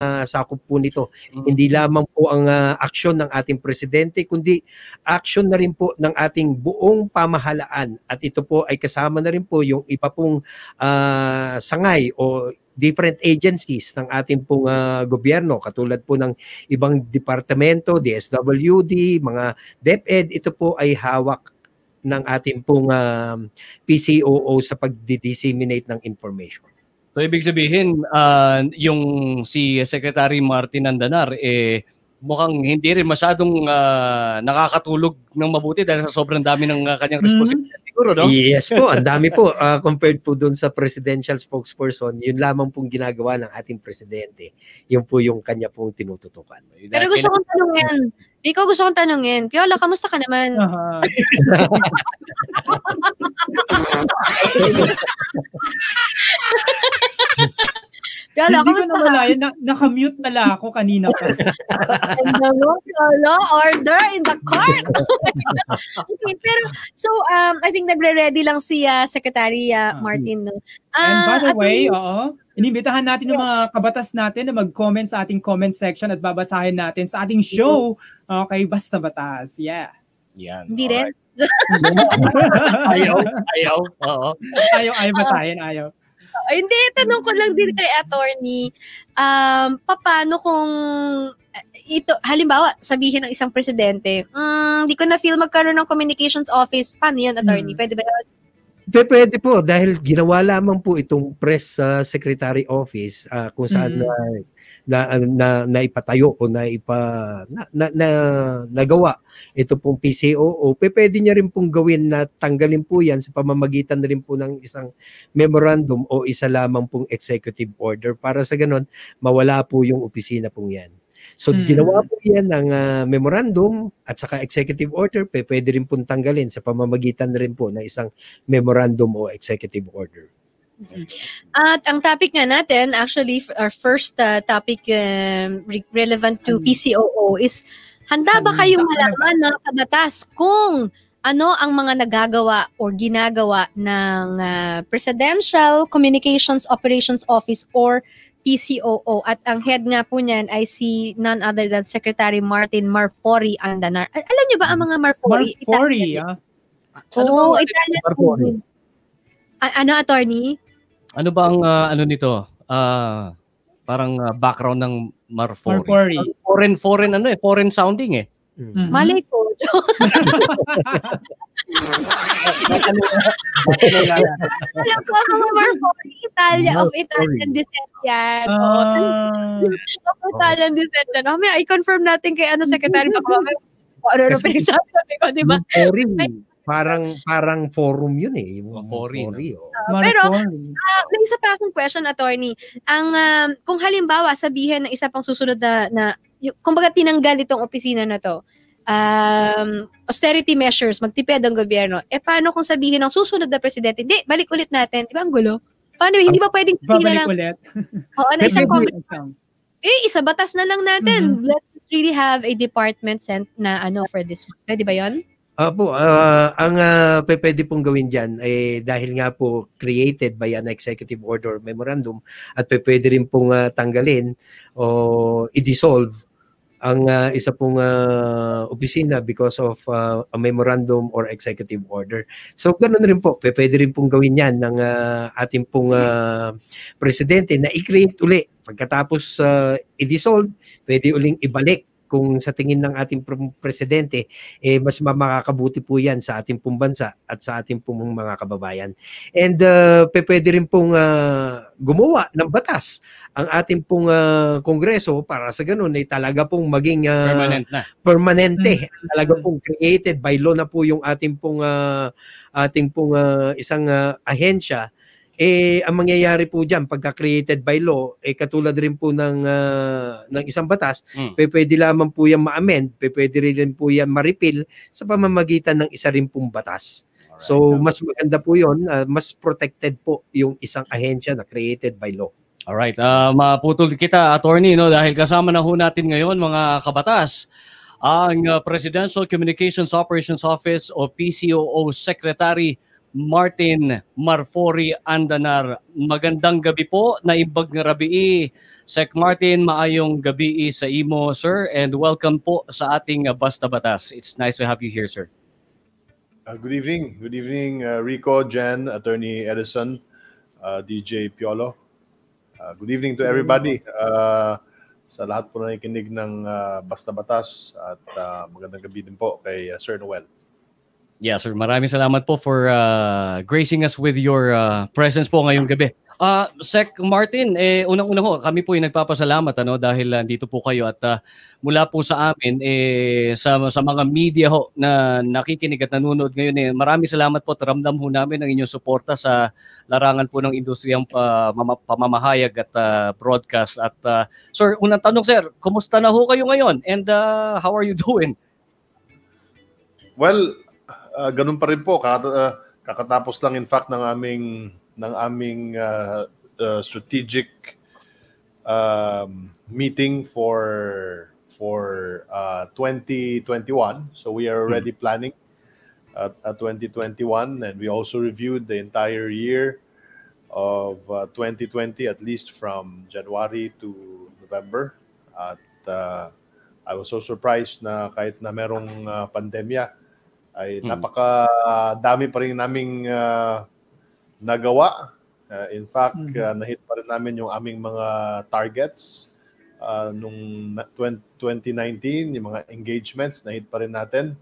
sakop po nito. Hindi lamang po ang aksyon ng ating presidente, kundi aksyon na rin po ng ating buong pamahalaan. At ito po ay kasama na rin po yung iba pong sangay o different agencies ng ating pong gobyerno, katulad po ng ibang departamento, DSWD, mga DepEd. Ito po ay hawak ng ating pong PCOO sa pag-disseminate ng information. So ibig sabihin, yung si Secretary Martin Andanar, mukhang hindi rin masyadong nakakatulog ng mabuti dahil sa sobrang dami ng kanyang responsibilidad. Siguro, no? Yes po, ang dami po. Compared po dun sa presidential spokesperson, yun lamang pong ginagawa ng ating presidente. Yun po yung kanya pong tinututukan. Pero gusto kong tanungin, Rico, gusto kong tanungin, Piola, kamusta ka naman? Piola, kamusta ka? Nakamute pala ako kanina pa. Piola, order in the court. Okay, pero, so, I think nagre-ready lang si Secretary Martin. No? And by the way, inimbitahan natin yung mga kabatas natin na mag-comment sa ating comment section at babasahin natin sa ating show. Okay, Basta Batas. Yeah. Yan. Hindi rin? Ayaw. Oo. Ayaw basahin, ayaw. Hindi, tanong ko lang din kay attorney, paano kung ito, halimbawa, sabihin ng isang presidente, di ko na feel magkaroon ng communications office, paano yun, attorney? Pwede ba yun? Pwede po, dahil ginawa lamang po itong press secretary office kung saan naipatayo o nagawa ito pong PCOO. Pwede niya rin pong gawin na tanggalin po yan sa pamamagitan na rin po ng isang memorandum o isa lamang pong executive order para sa ganon mawala po yung opisina pong yan. So ginawa po yan ng memorandum at saka executive order, pwede rin pong tanggalin sa pamamagitan rin po ng isang memorandum o executive order. At ang topic nga natin, actually, our first topic relevant to PCOO is, handa ba kayong malaman mga kabatas kung ano ang mga nagagawa o ginagawa ng Presidential Communications Operations Office or PCOO, at ang head nga po niyan ay si none other than Secretary Martin Marfori Andanar. Alam niyo ba ang mga Marfori? Marfori, Oo, Italian Marfori. Ano, attorney? Ano ba ang ano nito? Parang background ng Marfori. Foreign ano foreign sounding eh. Malay ko. Alam ko ang mga Marfori, of Italian descent yan. Of Italian descent yan. May i-confirm natin kay Secretary Pacquiao. Ano pinagsasabi ko, di ba? Parang forum yun eh. Pero may isa pa akong question, attorney. Kung halimbawa sabihin ng isa pang susunod na kumbaga tinanggal itong opisina na to, austerity measures, magtipid ang gobyerno, paano kung sabihin ng susunod na presidente, hindi, balik ulit natin, di ba ang gulo? Paano, hindi ba pwedeng sabihin na lang? Ulit? Oo, na isang isa batas na lang natin. Let's just really have a department sent na for this one. Pwede ba yun? Ang pwede pong gawin dyan dahil nga po created by an executive order memorandum at pwede rin pong tanggalin o i-dissolve ang isa pong opisina because of a memorandum or executive order. So ganoon rin po, pwede rin pong gawin yan ng ating pong presidente na i-create uli. Pagkatapos i-dissolve, pwede uling ibalik kung sa tingin ng ating presidente, mas makakabuti po yan sa ating pong bansa at sa ating pong mga kababayan. And pwede rin pong gumawa ng batas ang ating pong kongreso para sa ganun ay talaga pong maging permanente. Talaga pong created by law na po yung ating pong isang ahensya. Ang mangyayari po diyan pagka created by law, katulad rin po ng isang batas, pwede lamang po yan ma-amend, pwede rin po yan ma-repeal sa pamamagitan ng isa rin pong batas. Alright. So mas maganda po yun, mas protected po yung isang ahensya na created by law. Alright, maputol kita, attorney, no, dahil kasama na ho natin ngayon mga kabatas ang Presidential Communications Operations Office o PCOO Secretary Martin Marfori Andanar. Magandang gabi po na imbag nga rabii. Sec Martin, maayong gabi sa imo, sir, and welcome po sa ating Basta Batas. It's nice to have you here, sir. Good evening. Good evening, Rico, Jen, Attorney Edison, DJ Piolo. Good evening to everybody. Sa lahat po na nakikinig ng Basta Batas at magandang gabi din po kay Sir Noel. Yeah, sir. Maraming salamat po for gracing us with your presence po ngayong gabi. Sec Martin, unang-una ho, kami po ay nagpapasalamat dahil dito po kayo at mula po sa amin sa mga media ho na nakikinig at nanonood ngayon maraming salamat po at ramdam ho namin ang inyong suporta sa larangan po ng industriyang pamamahayag at broadcast. At sir, unang tanong sir, kumusta na ho kayo ngayon and how are you doing? Well, ganun pa rin po. Kakatapos lang in fact ng aming strategic meeting for 2021. So we are already planning 2021, and we also reviewed the entire year of 2020, at least from January to November. At I was so surprised na kahit na merong pandemya, ay napakadami pa rin naming nagawa. In fact, nahit pa rin namin yung aming mga targets nung 2019, yung mga engagements, nahit pa rin natin.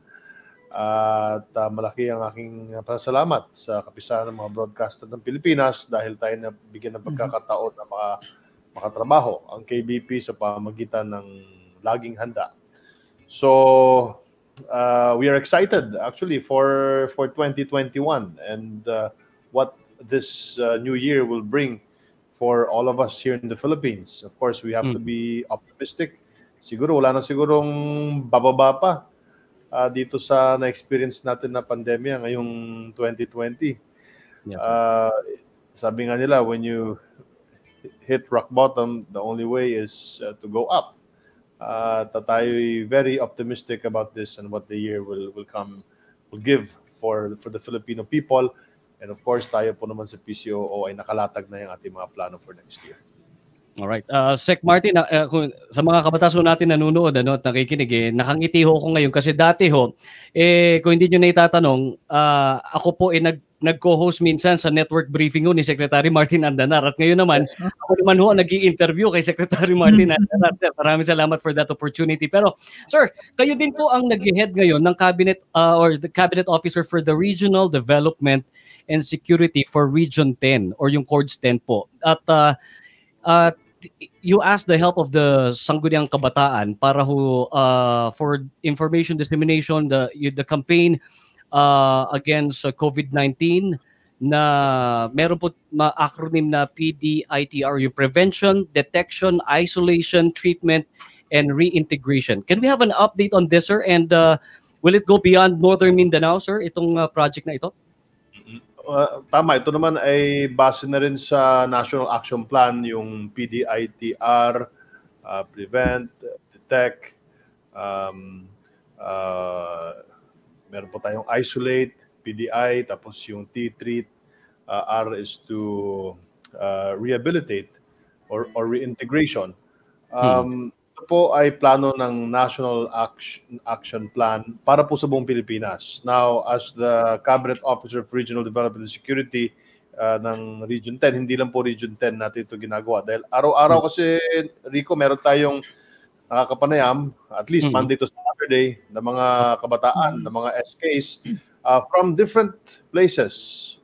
At malaki ang aking pasalamat sa kapisanan ng mga broadcaster ng Pilipinas dahil tayo nabigyan ng pagkakataon na makatrabaho ang KBP sa pamagitan ng laging handa. So, we are excited actually for 2021 and what this new year will bring for all of us here in the Philippines. Of course, we have to be optimistic. Siguro wala na sigurong bababa pa dito sa na-experience natin na pandemya ngayong 2020. Yes, sabi nga nila, when you hit rock bottom, the only way is to go up. Tayo very optimistic about this and what the year will give for the Filipino people, and of course tayo po naman sa PCOO ay nakalatag na yung ating mga plano for next year. All right. Sec Martin, sa mga kabataso natin nanonood at nakikinig nakangiti ho ako ngayon kasi dati ho kung hindi niyo na itatanong, ako po nag-co-host minsan sa network briefing ni Secretary Martin Andanar. At ngayon naman, ako naman ho nag-i-interview kay Secretary Martin Andanar. Maraming salamat for that opportunity. Pero, sir, kayo din po ang nag-head ngayon ng cabinet or the cabinet officer for the Regional Development and Security for Region 10 or yung CORDS 10 po. At you asked the help of the Sangguniang Kabataan para ho for information dissemination, the campaign against COVID-19 na meron po acronym na PDITR, yung Prevention, Detection, Isolation, Treatment, and Reintegration. Can we have an update on this, sir? And will it go beyond Northern Mindanao, sir, itong project na ito? Tama, ito naman ay base na rin sa National Action Plan, yung PDITR, Prevent, Detect, meron po tayong Isolate, PDI, tapos yung T-Treat, R is to rehabilitate or reintegration. Ito po ay plano ng National Action Plan para po sa buong Pilipinas. Now, as the Cabinet Officer of Regional Development and Security ng Region 10, hindi lang po Region 10 natin ito ginagawa. Dahil araw-araw kasi, Rico, meron tayong nakakapanayam, at least Monday to Saturday, ng mga kabataan, ng mga SKs, from different places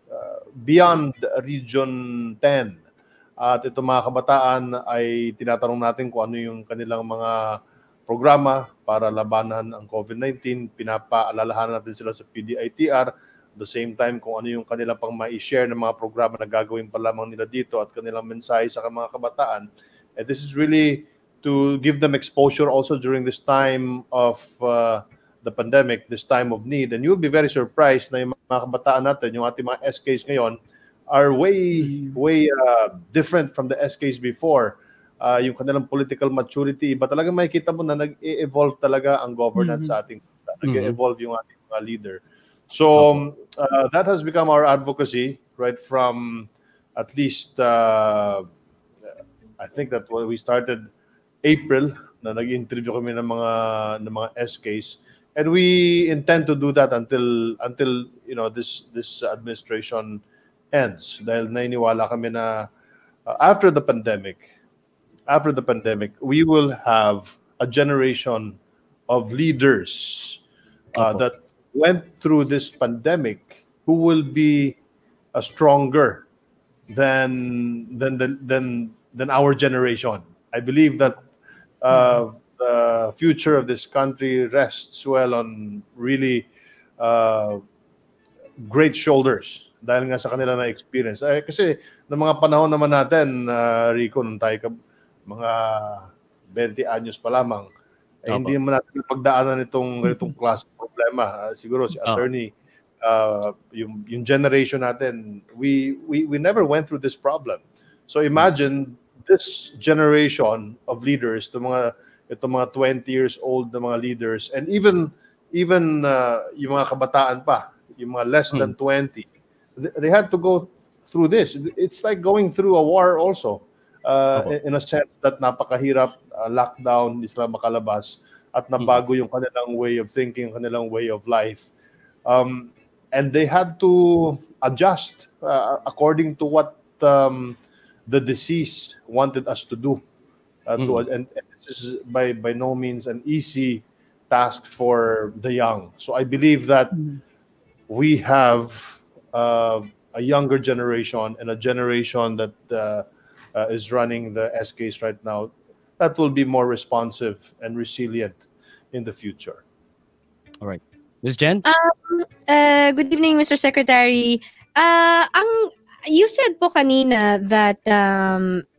beyond Region 10. At itong mga kabataan ay tinatanong natin kung ano yung kanilang mga programa para labanan ang COVID-19. Pinapaalalahanan natin sila sa PDITR. At the same time, kung ano yung kanilang pang ma-share ng mga programa na gagawin pa lamang nila dito at kanilang mensahe sa mga kabataan. And this is really to give them exposure also during this time of the pandemic, this time of need. And you'll be very surprised na yung mga kabataan natin, yung ating mga SKs ngayon, are way different from the SKs before. Yung kanilang political maturity, iba talaga makikita mo na nag-evolve talaga ang governance sa ating, nag-evolve yung ating mga leader. So that has become our advocacy right from at least I think that when we started April na nag-interview kami ng mga SKs, and we intend to do that until this administration ends, dahil naniniwala kami na after the pandemic we will have a generation of leaders that went through this pandemic who will be stronger than our generation. I believe that the future of this country rests well on really great shoulders dahil nga sa kanila na experience. Kasi ng mga panahon naman natin, Rico, nung tayo mga 20 anyos pa lamang, hindi naman natin pagdaanan itong class problema. Siguro si attorney, yung generation natin, we never went through this problem. So imagine this generation of leaders, itong mga 20 years old na mga leaders, and even yung mga kabataan pa, yung mga less than 20, they had to go through this. It's like going through a war also, in a sense that napakahirap, lockdown, hindi sila makalabas, at nabago yung kanilang way of thinking, kanilang way of life. And they had to adjust according to what the disease wanted us to do. And this is by no means an easy task for the young. So I believe that we have a younger generation and a generation that is running the SKs right now that will be more responsive and resilient in the future. All right. Ms. Jen? Good evening, Mr. Secretary. You said po kanina that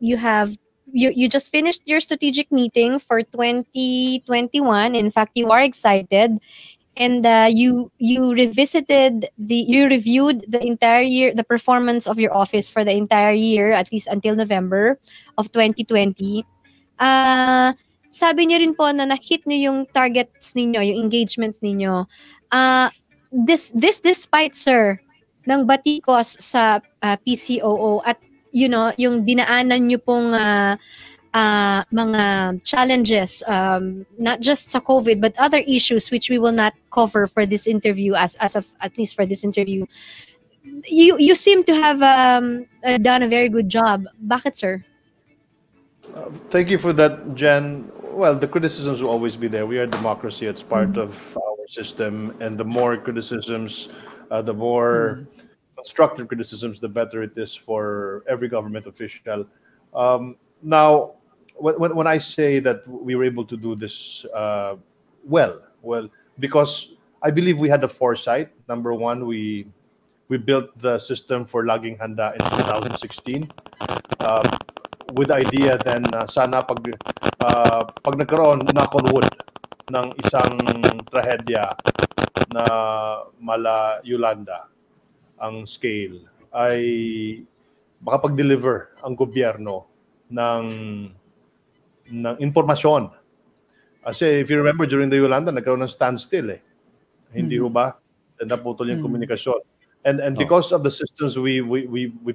you just finished your strategic meeting for 2021. In fact, you are excited, and you reviewed the entire year, the performance of your office for the entire year, at least until November of 2020. Sabi niyo rin po na na-hit niyo yung targets ninyo, yung engagements ninyo. This despite, sir, ng batikos sa PCOO at yung dinaanan niyo pong mga challenges, not just sa COVID but other issues which we will not cover for this interview at least for this interview. You seem to have done a very good job. Bakit, sir? Thank you for that, Jen. Well, the criticisms will always be there. We are a democracy. It's part of our system. And the more criticisms, the more constructive criticisms, the better it is for every government official. Now, when I say that we were able to do this well, because I believe we had the foresight. Number one, we built the system for Laging Handa in 2016. With the idea then sana pag nagkaroon, knock on wood, ng isang trahedya na mala Yolanda ang scale, ay makapag-deliver ang gobyerno ng impormasyon. Kasi if you remember, during the Yolanda, nagkaroon ng standstill Hindi ho ba? Naputol yung komunikasyon. And because of the systems we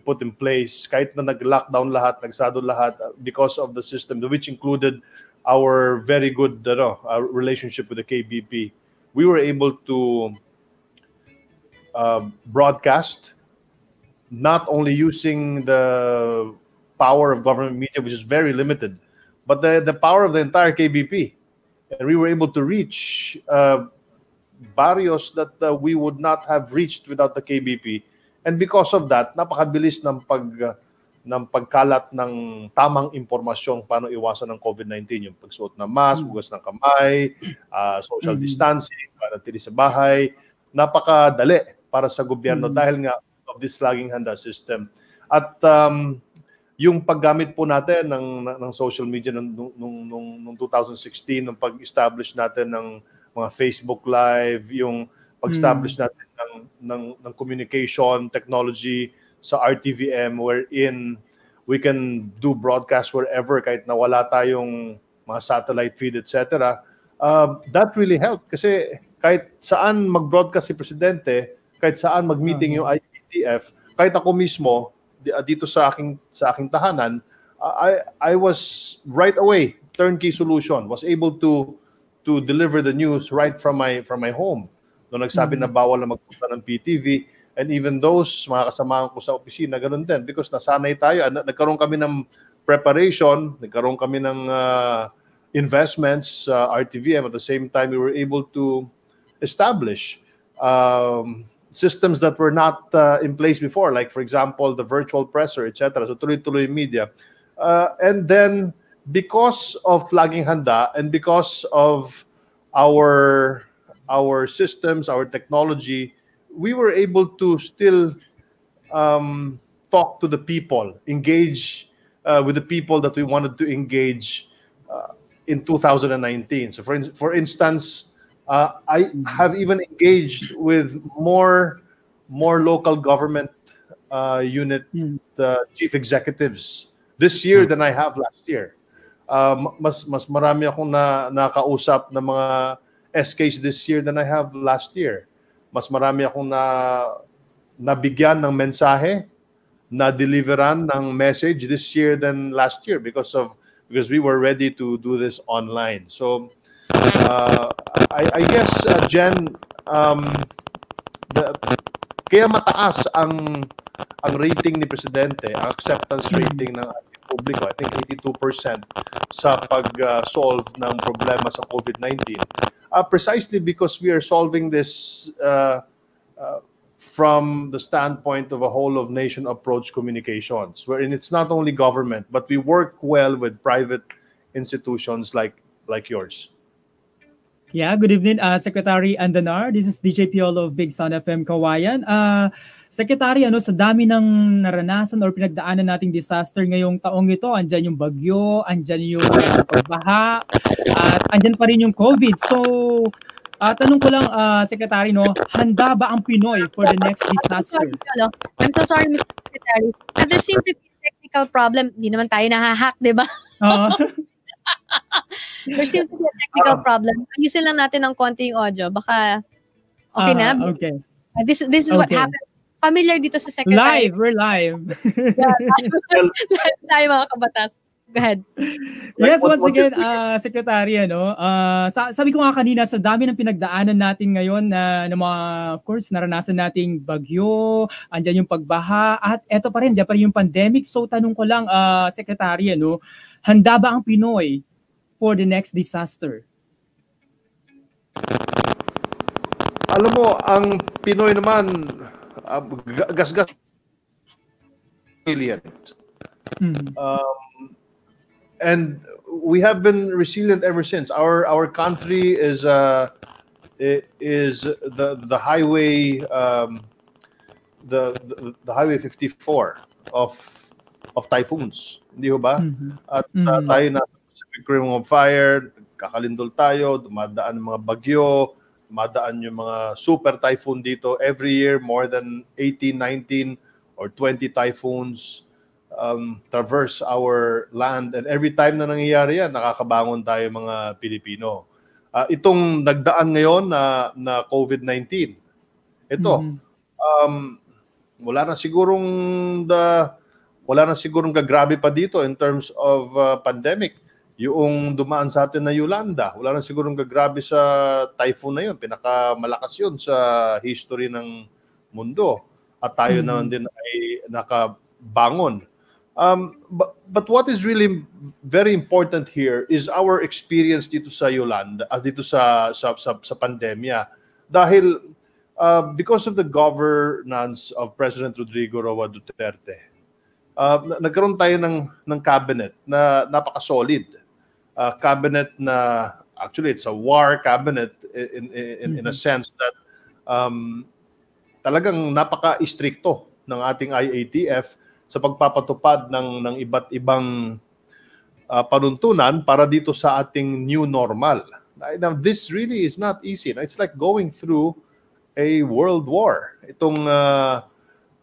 put in place, kahit na nag-lockdown lahat, nagsado lahat, because of the system, which included our very good relationship with the KBP, we were able to broadcast, not only using the power of government media, which is very limited, but the power of the entire KBP. And we were able to reach barrios that we would not have reached without the KBP. And because of that, napakabilis ng pagkalat ng tamang impormasyon paano iwasan ng COVID-19, yung pagsuot ng mask, hugas ng kamay, social distancing, panatili sa bahay. Napakadali para sa gobyerno dahil nga of this Laging Handa system. At yung paggamit po natin ng social media nung 2016, nung pag-establish natin ng mga Facebook Live, yung pag-establish natin ng communication technology sa RTVM, wherein we can do broadcast wherever kahit na wala tayong mga satellite feed, etc. That really helped kasi kahit saan mag-broadcast si Presidente, kahit saan mag-meeting yung IATF, kahit ako mismo dito sa aking tahanan, I was right away turnkey solution, was able to deliver the news right from my home. Nung nagsabi na bawal na magpunta ng PTV, and even those mga kasamahan ko sa opisina, ganun din, because nasanay tayo, nagkaroon kami ng preparation, nagkaroon kami ng investments sa RTVM. At the same time, we were able to establish systems that were not in place before, like for example, the virtual presser, etc. So tuloy-tuloy media. And then, because of Laging Handa and because of our systems, our technology, we were able to still talk to the people, engage with the people that we wanted to engage in 2019. So for instance, I have even engaged with more local government unit chief executives this year than I have last year. Mas marami akong nakausap ng mga SKs this year than I have last year. Mas marami akong nabigyan ng mensahe, na-deliveran ng message this year than last year because we were ready to do this online. So I guess Jen, kaya mataas ang rating ni Presidente, ang acceptance rating ng publiko, I think 82% sa pag-solve ng problema sa COVID-19. Precisely because we are solving this from the standpoint of a whole-of-nation approach communications, wherein it's not only government, but we work well with private institutions like yours. Yeah, good evening, Secretary Andanar. This is DJ Piolo of Big Sound FM Kawayan. Secretary, sa dami ng naranasan or pinagdaanan nating disaster ngayong taong ito, andyan yung bagyo, andyan yung pagbaha, at andyan pa rin yung COVID. So, tanong ko lang, Secretary, handa ba ang Pinoy for the next disaster? I'm so sorry, Mr. Secretary. There seems to be a technical problem. Hindi naman tayo nahahack, di ba? There seems to be a technical problem. Ayusin lang natin ng konti yung audio. Baka okay na? Okay. This is what happened. Familiar dito sa Secretary. Live, we're live. Live tayo mga kabatas. Go ahead. Yes, once again, Secretary, sabi ko nga kanina, sa dami ng pinagdaanan natin ngayon na mga, of course, naranasan nating bagyo, andyan yung pagbaha, at eto pa rin, diyan pa rin yung pandemic. So tanong ko lang, Secretary, handa ba ang Pinoy for the next disaster? Alam mo, ang Pinoy naman, gasgas resilient. And we have been resilient ever since. Our country is the highway the highway 54 of typhoons. Hindi ho ba? At tayo na Pacific Ring of Fire, kakalindol tayo, dumadaan ng mga bagyo, dumadaan yung mga super typhoon dito. Every year, more than 18, 19, or 20 typhoons traverse our land. And every time na nangyayari yan, nakakabangon tayo mga Pilipino. Itong nagdaan ngayon na COVID-19, ito, wala na sigurong gagrabe pa dito in terms of pandemic. Yung dumaan sa atin na Yolanda, wala na sigurong gagrabe sa typhoon na yun. Pinakamalakas yun sa history ng mundo. At tayo naman din ay nakabangon. But what is really very important here is our experience dito sa Yolanda, dito sa pandemya. Dahil because of the governance of President Rodrigo Roa Duterte, nagkaroon tayo ng cabinet na napaka-solid. Cabinet na actually it's a war cabinet in a sense that talagang napaka-istrikto ng ating IATF sa pagpapatupad ng iba't ibang panuntunan para dito sa ating new normal. Now, this really is not easy. It's like going through a world war. Itong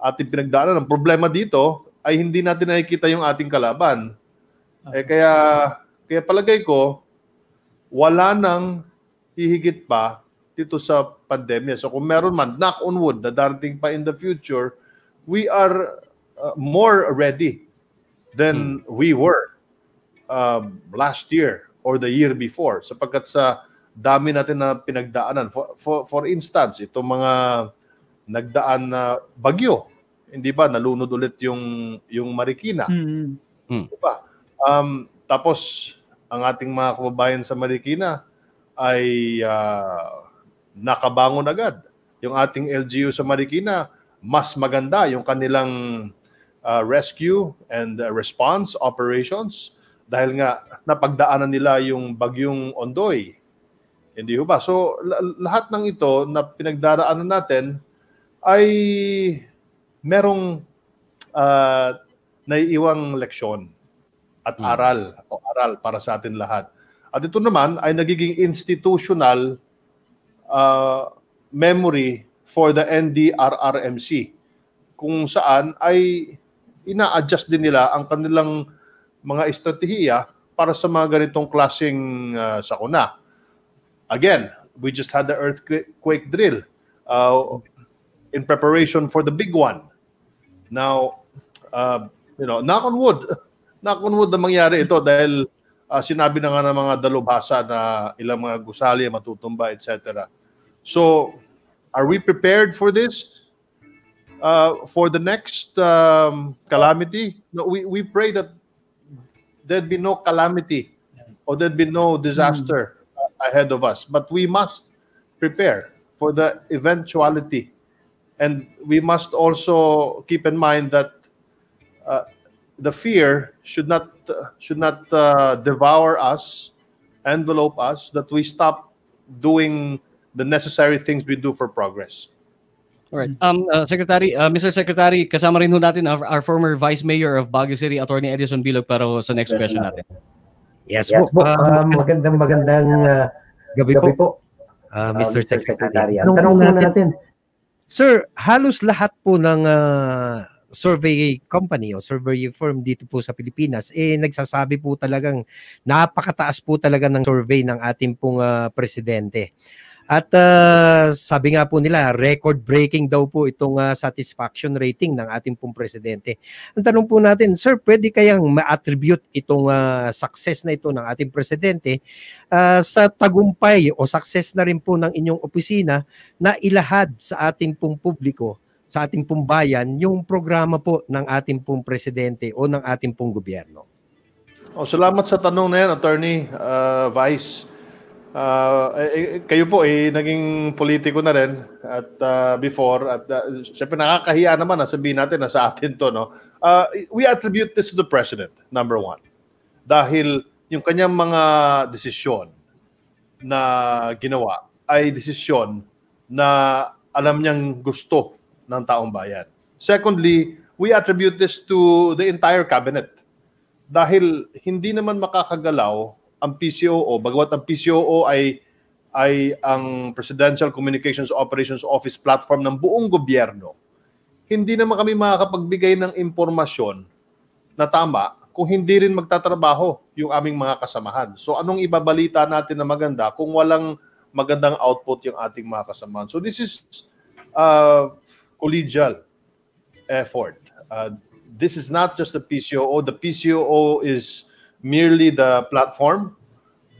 ating pinagdaanan, ang problema dito ay hindi natin nakikita yung ating kalaban. Kaya palagay ko, wala nang hihigit pa dito sa pandemya. So kung meron man, knock on wood, na darating pa in the future, we are more ready than we were last year or the year before. Sapagkat sa dami natin na pinagdaanan. For instance, itong mga nagdaan na bagyo, hindi ba, nalunod ulit yung Marikina. Diba? Tapos, ang ating mga kababayan sa Marikina ay nakabangon agad. Yung ating LGU sa Marikina, mas maganda yung kanilang rescue and response operations dahil nga napagdaanan nila yung bagyong Ondoy. Hindi ba? So, lahat ng ito na pinagdaraanan natin ay merong naiiwang leksyon at aral para sa atin lahat. At ito naman ay nagiging institutional memory for the NDRRMC kung saan ay ina-adjust din nila ang kanilang mga estratehiya para sa mga ganitong klaseng sakuna. Again, we just had the earthquake drill in preparation for the big one. Now, knock on wood na mangyari ito dahil sinabi na nga ng mga dalubhasa na ilang mga gusali matutumba, etc. So, are we prepared for this? For the next calamity? No, we pray that there'd be no calamity or there'd be no disaster ahead of us. But we must prepare for the eventuality. And we must also keep in mind that the fear should not devour us, envelope us, that we stop doing the necessary things we do for progress. All right. Secretary, Mr. Secretary, kasama rin ho natin our former Vice Mayor of Baguio City, Attorney Edison Bilog, para sa next question natin. Yes po. Magandang gabi po, Mr. Secretary. Ang tanong natin, Sir, halos lahat po ng survey company o survey firm dito po sa Pilipinas, nagsasabi po talagang napakataas po talaga ng survey ng ating pong presidente. At sabi nga po nila, record-breaking daw po itong satisfaction rating ng ating pong presidente. Ang tanong po natin, Sir, pwede kayang ma-attribute itong success na ito ng ating presidente sa tagumpay o success na rin po ng inyong opisina na ilahad sa ating pong publiko, sa ating pong bayan, yung programa po ng ating pong presidente o ng ating pong gobyerno? Salamat sa tanong na yan, Attorney Vice. Kayo po naging politiko na rin at before at syempre nakakahiya naman na sabihin natin na sa atin to, no. We attribute this to the president, number one, dahil yung kanyang mga desisyon na ginawa ay desisyon na alam niyang gusto ng taong bayan. Secondly, we attribute this to the entire cabinet dahil hindi naman makakagalaw ang PCOO, bagamat ang PCOO ay ang Presidential Communications Operations Office platform ng buong gobyerno, hindi naman kami makakapagbigay ng impormasyon na tama kung hindi rin magtatrabaho yung aming mga kasamahan. So anong ibabalita natin na maganda kung walang magandang output yung ating mga kasamahan? So this is collegial effort. This is not just the PCOO. The PCOO is merely the platform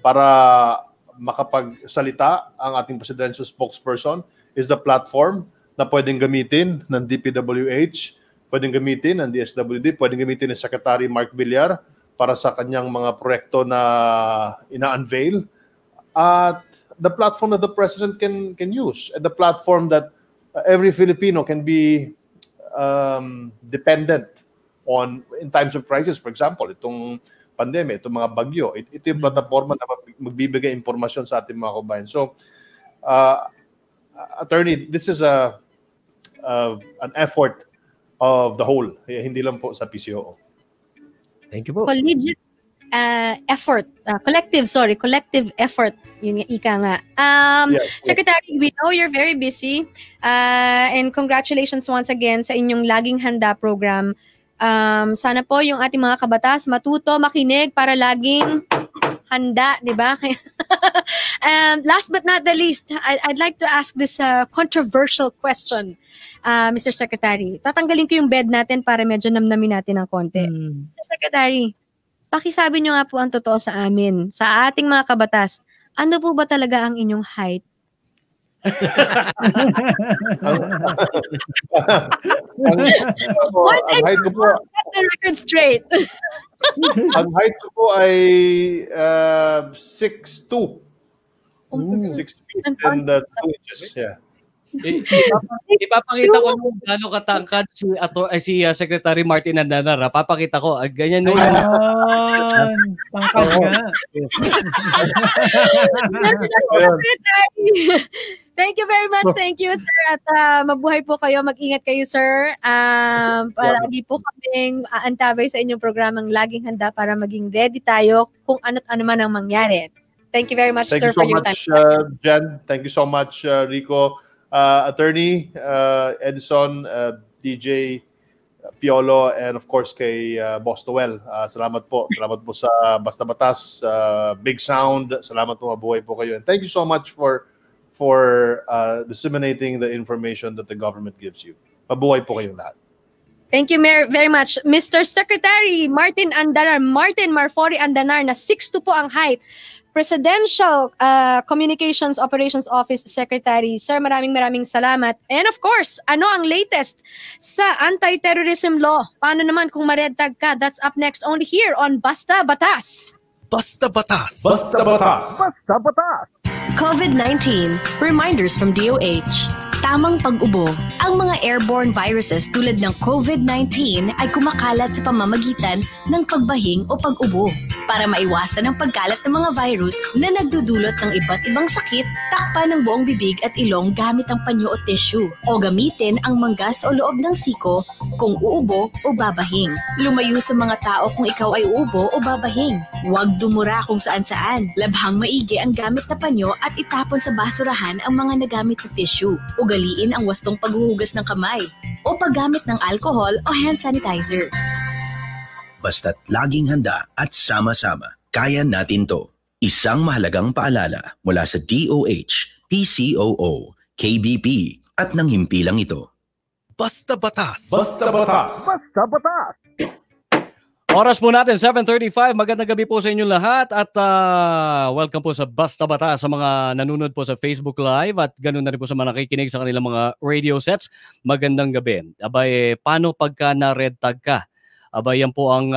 para makapagsalita ang ating presidential spokesperson, is the platform na pwedeng gamitin ng DPWH, pwedeng gamitin ng DSWD, pwedeng gamitin ni Secretary Mark Villar para sa kanyang mga proyekto na ina-unveil. At the platform that the president can use, and the platform that every Filipino can be dependent on in times of crisis. For example, itong pandemya, itong mga bagyo, ito yung plataforma na magbibigay impormasyon sa ating mga kabayan. So, Attorney, this is an effort of the whole, hindi lang po sa PCOO. Thank you po. Collegiate effort, collective effort, yun ika nga. Yes. Secretary, we know you're very busy, and congratulations once again sa inyong Laging Handa program. Sana po yung ating mga kabatas matuto, makinig para laging handa, di ba? Last but not the least, I'd like to ask this controversial question, Mr. Secretary. Tatanggalin ko yung bed natin para medyo namnamin natin ng konti. Mr. Secretary, pakisabi nyo nga po ang totoo sa amin, sa ating mga kabatas, ano po ba talaga ang inyong height? Once and height ko po, get the record straight. ang height ko po ay 6'2". 6 feet and 2 inches. Yeah. Ipapakita ko kung gaano katangkad si Secretary Martin Andanar. Papakita ko. Ganyan na yun. Tangkad nga. Thank you very much. Thank you, sir. At mabuhay po kayo. Mag-ingat kayo, sir. Para hindi po kaming aantabay sa inyong programang laging handa para maging ready tayo kung ano't ano man ang mangyari. Thank you very much, sir, for your time. Thank you so much, Jen. Thank you so much, Rico. Attorney Edison, DJ Piolo, and of course kay Boss Noel. Salamat po. Salamat po sa Basta Batas, Big Sound. Salamat po, mabuhay po kayo. And thank you so much for disseminating the information that the government gives you. Mabuhay po kayong lahat. Thank you very much, Mr. Secretary Martin Andanar, Martin Marfori Andanar, na 6'2" po ang height. Presidential Communications Operations Office Secretary. Sir, maraming salamat. And of course, ano ang latest sa anti-terrorism law? Paano naman kung ma-red tag ka? That's up next only here on Basta Batas. Basta Batas. Basta Batas. Basta Batas. COVID-19. Reminders from DOH. Tamang pag-ubo. Ang mga airborne viruses tulad ng COVID-19 ay kumakalat sa pamamagitan ng pagbahing o pag-ubo. Para maiwasan ang pagkalat ng mga virus na nagdudulot ng iba't ibang sakit, takpan ng buong bibig at ilong gamit ang panyo o tissue. O gamitin ang manggas o loob ng siko kung uubo o babahing. Lumayo sa mga tao kung ikaw ay uubo o babahing. Huwag dumura kung saan-saan. Labhang maigi ang gamit na panyo at itapon sa basurahan ang mga nagamit na tissue. Ugaliin ang wastong paghuhugas ng kamay o paggamit ng alcohol o hand sanitizer. Basta't laging handa at sama-sama, kaya natin to. Isang mahalagang paalala mula sa DOH, PCOO, KBP at ng himpilang ito. Basta Batas! Basta Batas! Basta Batas! Oras po natin, 7:35. Magandang gabi po sa inyong lahat at welcome po sa Basta Batas sa mga nanonood po sa Facebook Live at ganoon na rin po sa mga nakikinig sa kanilang mga radio sets. Magandang gabi. Abay, paano pagka na-red tag ka? Abay, yan po ang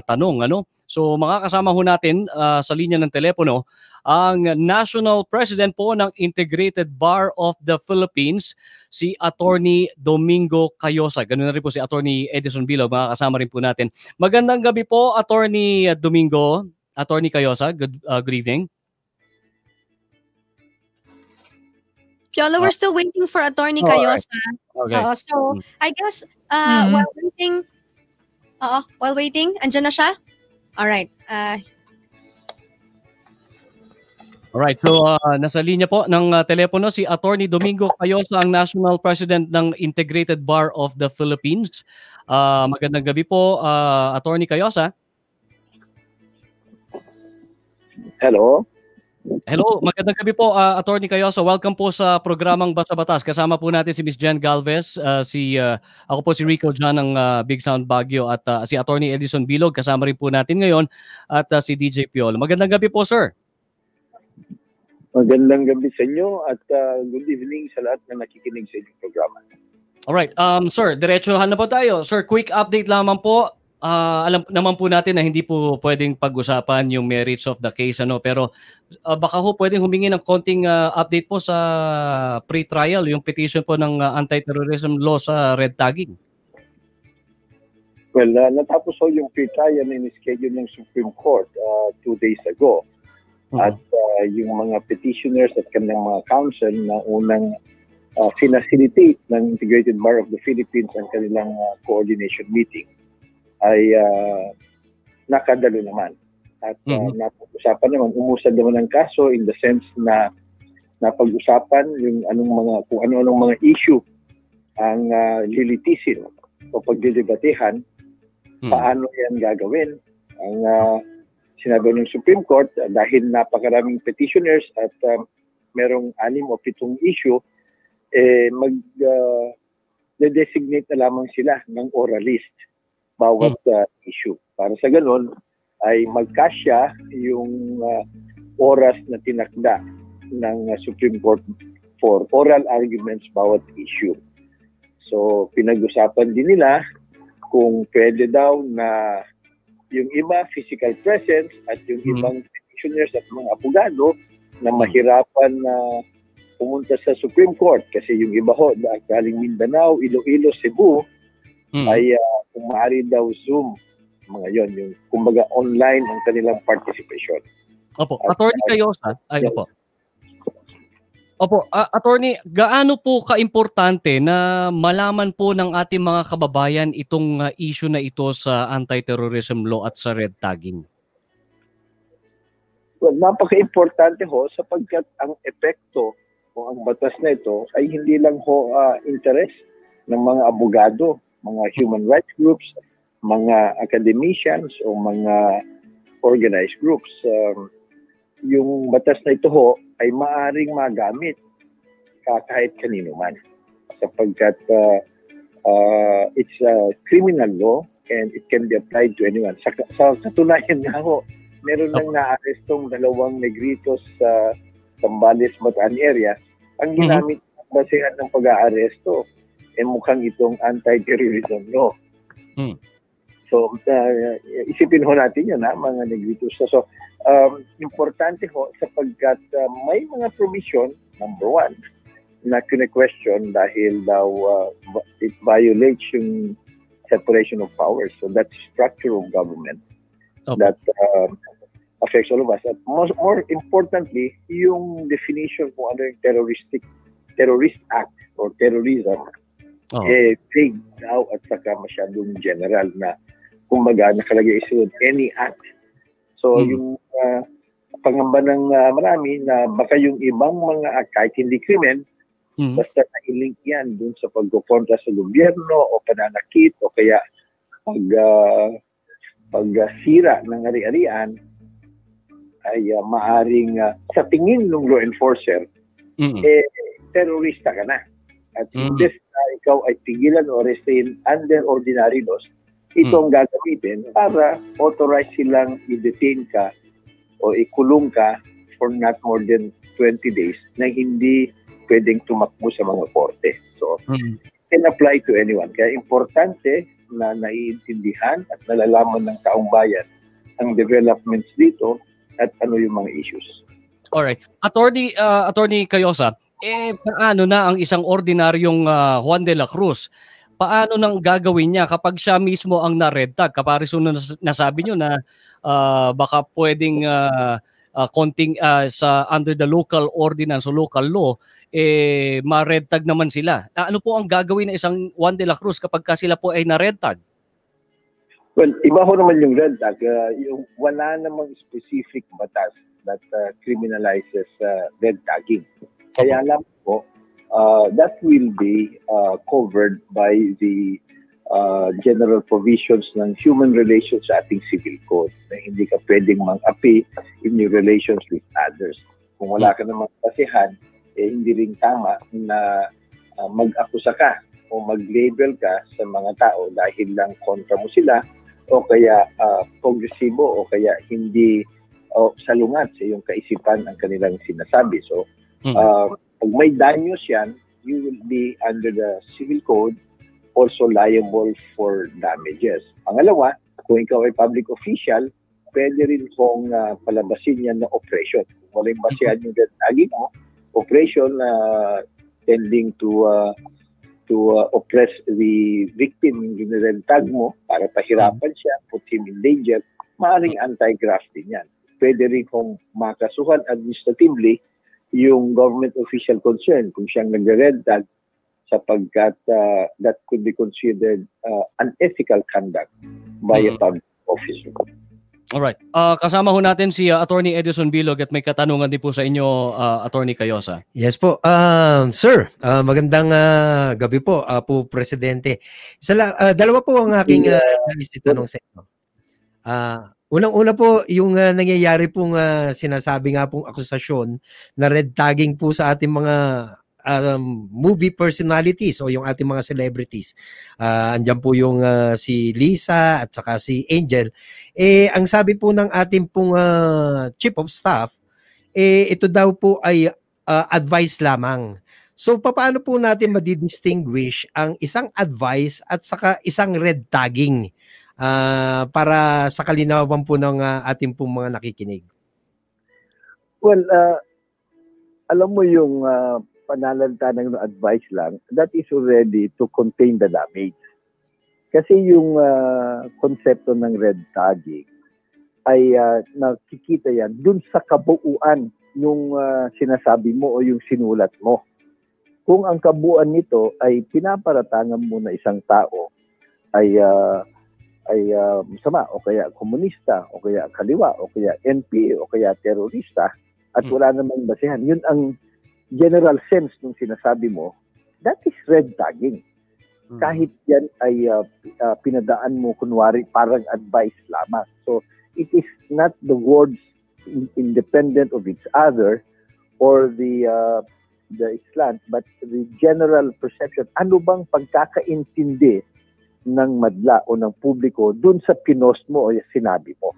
tanong. Ano? So makakasama ho natin sa linya ng telepono ang National President po ng Integrated Bar of the Philippines, si Attorney Domingo Cayosa. Ganun na rin po si Attorney Edison Bilog, makakasama rin po natin. Magandang gabi po, Attorney Domingo, Attorney Cayosa. Good evening. Piolo, we're still waiting for Attorney Cayosa. Okay. So, I guess, while waiting, andyan na siya? Alright. Alright, so nasa linya po ng telepono si Attorney Domingo Cayosa, ang National President ng Integrated Bar of the Philippines. Magandang gabi po, Attorney Cayosa. Hello. Hello, magandang gabi po, Attorney Cayosa. Welcome po sa programang Basta Batas. Kasama po natin si Ms. Jen Galvez, ako po si Rico John ng Big Sound Baguio at si Attorney Edison Bilog. Kasama rin po natin ngayon at si DJ Piolo. Magandang gabi po, sir. Magandang gabi sa inyo at good evening sa lahat na nakikinig sa inyong programa. Alright, sir, diretsohan na po tayo. Sir, quick update lamang po. Alam naman po natin na hindi po pwedeng pag-usapan yung merits of the case, pero baka ho pwedeng humingi ng konting update po sa pre-trial, yung petition po ng anti-terrorism law sa red tagging. Well, natapos ho yung pre-trial na in-schedule ng Supreme Court 2 days ago. At yung mga petitioners at kanilang mga counsel na unang facilitate ng Integrated Bar of the Philippines ang kanilang coordination meeting ay nakadalo naman. At napag-usapan naman, umusad naman ang kaso in the sense na napag-usapan yung kung ano-anong mga issue ang lilitisin o pagdidebatehan, paano yan gagawin. Ang sinabi ng Supreme Court, dahil napakaraming petitioners at merong 6 o 7 issue, mag-designate na lamang sila ng oralist bawat issue. Para sa ganun, ay magkasya yung oras na tinakda ng Supreme Court for oral arguments bawat issue. So, pinag-usapan din nila kung pwede daw na yung iba physical presence at yung ibang petitioners at mga abogado na mahirapan na pumunta sa Supreme Court kasi yung iba ho galing Mindanao, Iloilo, Cebu ay kung maaari daw Zoom mga yon, yung kumbaga online ang kanilang participation. Opo, Attorney Cayosa, Attorney, gaano po kaimportante na malaman po ng ating mga kababayan itong issue na ito sa anti-terrorism law at sa red tagging? Well, napaka-importante ho sapagkat ang epekto o ang batas na ito ay hindi lang ho interest ng mga abogado, mga human rights groups, mga academicians o mga organized groups. Yung batas na ito ho ay maaring magamit kahit kanino man sapagkat it's a criminal law and it can be applied to anyone. Sa katunayan nga ho, meron lang na-arrestong 2 negritos sa Zambales, Bataan area. Ang ginamit basihan ng pag-aaresto mukhang itong anti-terrorism law. So, isipin ho natin yun, mga negritos. So, importante ho sapagkat may mga provision, number 1, na kine-question dahil daw it violates yung separation of powers. So, that's structure of government that affects all of us. At more importantly, yung definition kung ano yung terrorist act or terrorism, vague daw at saka masyadong general na kumbaga nakalagay isunod any act. So yung pangamba ng marami na baka yung ibang mga act kahit hindi krimen, basta na-link yan dun sa pagkukontra sa gobyerno o pananakit o kaya pagsira ng ari-arian ay maaring sa tingin ng law enforcer terorista ka na. At imbes na ikaw ay tigilan o arrestin under ordinary laws, ito ang gagamitin para authorize silang i-detain ka o ikulong ka for not more than 20 days na hindi pwedeng tumakbo sa mga korte. So, it can apply to anyone. Kaya importante na naiintindihan at nalalaman ng taong bayan ang developments dito at ano yung mga issues. Alright. Attorney Cayosa, paano na ang isang ordinaryong Juan de la Cruz? Paano nang gagawin niya kapag siya mismo ang na-red tag? Kapariso na nasabi niyo na baka pwedeng konting sa under the local ordinance o local law, ma-red tag naman sila. Ano po ang gagawin ng isang Juan de la Cruz kapag sila po ay na-red tag? Well, iba ho naman yung red tag. Yung wala namang specific batas that criminalizes red tagging. Kaya alam ko, that will be covered by the general provisions ng human relations sa ating civil code na hindi ka pwedeng mang-api in your relations with others. Kung wala ka namang kasihan, hindi rin tama na mag-akusa ka o mag-label ka sa mga tao dahil lang kontra mo sila o kaya progresibo o kaya hindi salungat sa iyong kaisipan ang kanilang sinasabi. So, pag may danyos yan, you will be under the civil code also liable for damages. Pangalawa, kung ikaw ay public official, pwede rin kong palabasin yan na operation. Kung walang basihan yung lagi mo, operation tending to oppress the victim yung ginarentag mo para pahirapan siya, put him in danger, maaaring anti-graft din yan. Pwede rin kong makasuhan administratively yung government official concerned kung siyang nag-red tag sapagkat that could be considered unethical conduct by a public officer. Alright. Kasama ho natin si Attorney Edison Bilog at may katanungan din po sa inyo, Attorney Cayosa. Yes po. Sir, magandang gabi po, Presidente. Dalawa po ang aking tanong sa inyo. Unang-una po, yung nangyayari pong sinasabi nga pong akusasyon na red tagging po sa ating mga movie personalities o yung ating mga celebrities. Andyan po yung si Lisa at saka si Angel. Ang sabi po ng ating pong chief of staff, ito daw po ay advice lamang. So paano po natin madidistinguish ang isang advice at saka isang red tagging? Para sa kalinawan po ng ating pong mga nakikinig. Well, alam mo yung pananalita ng advice lang, that is already to contain the damage. Kasi yung konsepto ng red tagging ay nakikita yan dun sa kabuuan yung sinasabi mo o yung sinulat mo. Kung ang kabuuan nito ay pinaparatangan mo na isang tao ay masama o kaya komunista o kaya kaliwa o kaya NPA o kaya terorista at wala namang basehan. Yun ang general sense ng sinasabi mo, that is red tagging. Kahit yan ay pinadaan mo kunwari parang advice lamang. So it is not the words independent of each other or the slant, but the general perception. Ano bang pagkakaintindi ng madla o ng publiko dun sa pinost mo o sinabi mo.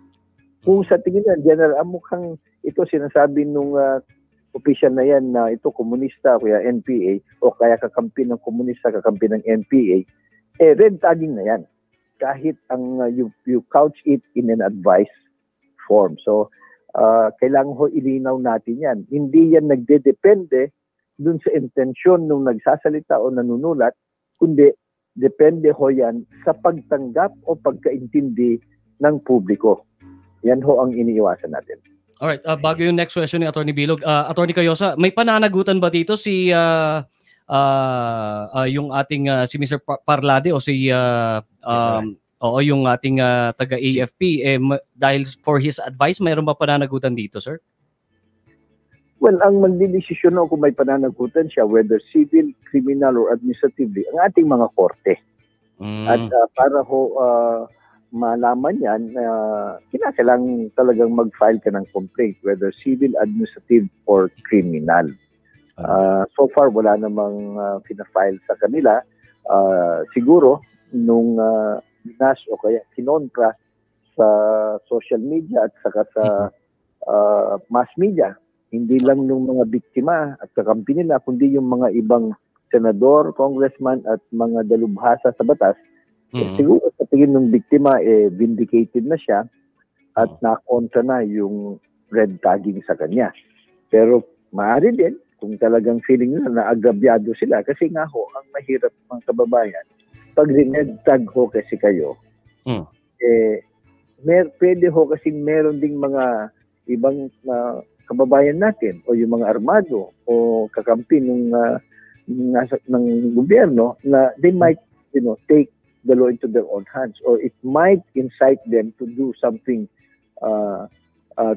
Kung sa tingin na, general, mukhang ito sinasabi nung official na yan na ito komunista o kaya NPA o kaya kakampi ng komunista, kakampi ng NPA, red tagging na yan. Kahit ang you couch it in an advice form. So, kailangan ho ilinaw natin yan. Hindi yan nagdedepende dun sa intensyon nung nagsasalita o nanunulat, kundi depende ho yan sa pagtanggap o pagkaintindi ng publiko. Yan ho ang iniiwasan natin. Alright, bago yung next question ni Atty. Bilog, Atty. Cayosa, may pananagutan ba dito si yung ating si Mr. Parlade o si o yung ating taga-AFP dahil for his advice, mayroon ba pananagutan dito, sir? Well, ang magdidesisyon kung may pananagutan siya, whether civil, criminal, or administratively, ang ating mga korte. At para ho malaman yan, kinakailangan talagang mag-file ka ng complaint, whether civil, administrative, or criminal. So far, wala namang pinafile sa kanila. Siguro, nung binas o kaya kinontra sa social media at saka sa mass media, hindi lang ng mga biktima at kakampi nila, kundi yung mga ibang senador, congressman at mga dalubhasa sa batas. Siguro sa tingin ng biktima, vindicated na siya at nakontra na yung red tagging sa kanya. Pero maaari din, kung talagang feeling nila na agrabyado sila, kasi nga ho, ang mahirap mga kababayan, pag red tag ho kasi kayo, pwede ho kasi meron ding mga ibang kababayan natin o yung mga armado o kakampi ng gobyerno na they might take the law into their own hands or it might incite them to do something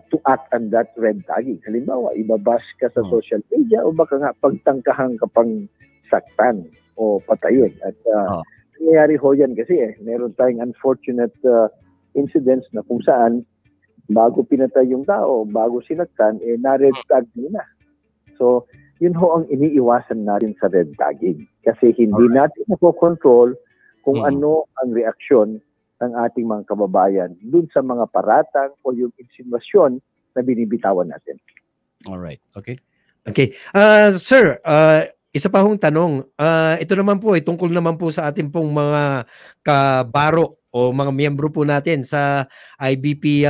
to act on that red tagging. Halimbawa, ibabas ka sa social media o baka nga pagtangkahan ka pang saktan o patayin. At nangyayari ho yan kasi meron tayong unfortunate incidents na kung saan bago pinatay yung tao, bago sinaktan, na-red tag nila. So, yun ho ang iniiwasan natin sa red tagging. Kasi hindi natin nakokontrol kung ano ang reaksyon ng ating mga kababayan dun sa mga paratang o yung insinuasyon na binibitawan natin. Alright, okay. Okay. Sir, isa pa hong tanong. Ito naman po, tungkol naman po sa ating pong mga kabaro o mga miyembro po natin sa IBP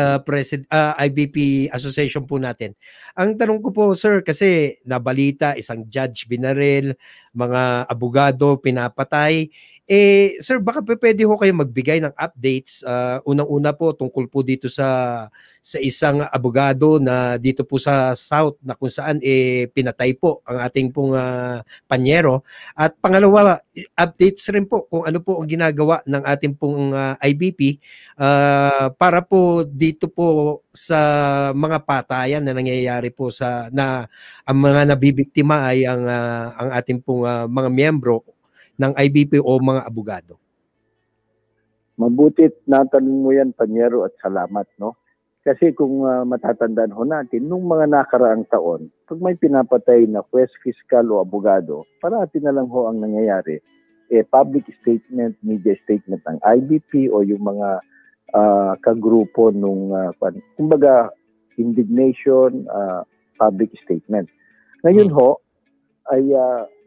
IBP Association po natin. Ang tanong ko po, sir, kasi nabalita isang judge binaril, mga abogado pinapatay. Sir, baka pwede ho kayo magbigay ng updates. Unang-una po tungkol po dito sa isang abogado na dito po sa South na kung saan pinatay po ang ating pong panyero. At pangalawa, updates rin po kung ano po ang ginagawa ng ating pong IBP para po dito po sa mga patayan na nangyayari po na ang mga nabibiktima ay ang ating pong mga miyembro ng IBP o mga abogado. Mabutit natanong mo yan, Panyero, at salamat, no? Kasi kung matatandaan ho natin, nung mga nakaraang taon, pag may pinapatay na juez, fiscal o abogado, parati na lang ho ang nangyayari. Public statement, media statement ng IBP o yung mga kagrupo nung, kumbaga, indignation, public statement. Ngayon ho, ay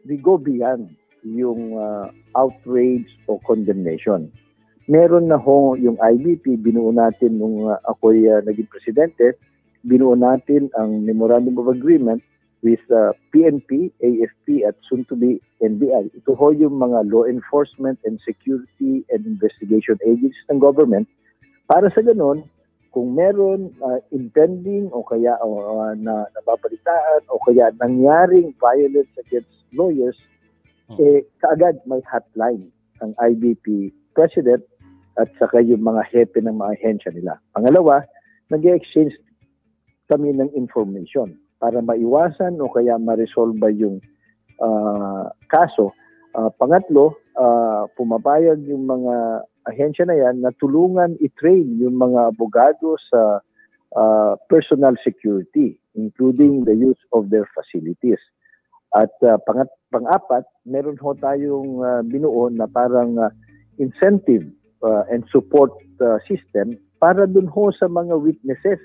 we go beyond yung outrage o condemnation. Meron na ho yung IBP, binuo natin nung ako'y naging presidente, binuo natin ang Memorandum of Agreement with PNP, AFP at soon to be NBI. Ito ho yung mga law enforcement and security and investigation agencies ng government. Para sa ganun, kung meron impending o kaya na nababalitaan o kaya nangyaring violence against lawyers, kaagad may hotline ang IBP President at saka yung mga hepe ng mga ahensya nila. Pangalawa, nag-exchange kami ng information para maiwasan o kaya ma-resolve yung kaso. Pangatlo, pumapayag yung mga ahensya na yan na tulungan i-train yung mga abogado sa personal security, including the use of their facilities. At pang-apat, meron ho tayong binuo na parang incentive and support system para dun ho sa mga witnesses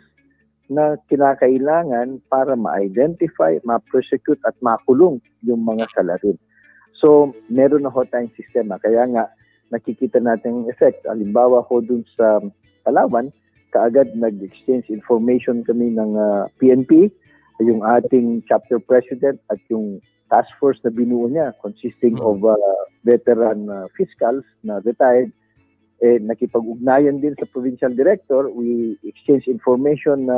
na kinakailangan para ma-identify, ma-prosecute at makulong yung mga salarin. So, meron na ho tayong sistema. Kaya nga, nakikita natin yung effect. Halimbawa ho dun sa Palawan, kaagad nag-exchange information kami ng PNP, yung ating chapter president at yung task force na binuo niya consisting of veteran fiscals na retired. Nakipag-ugnayan din sa provincial director. We exchange information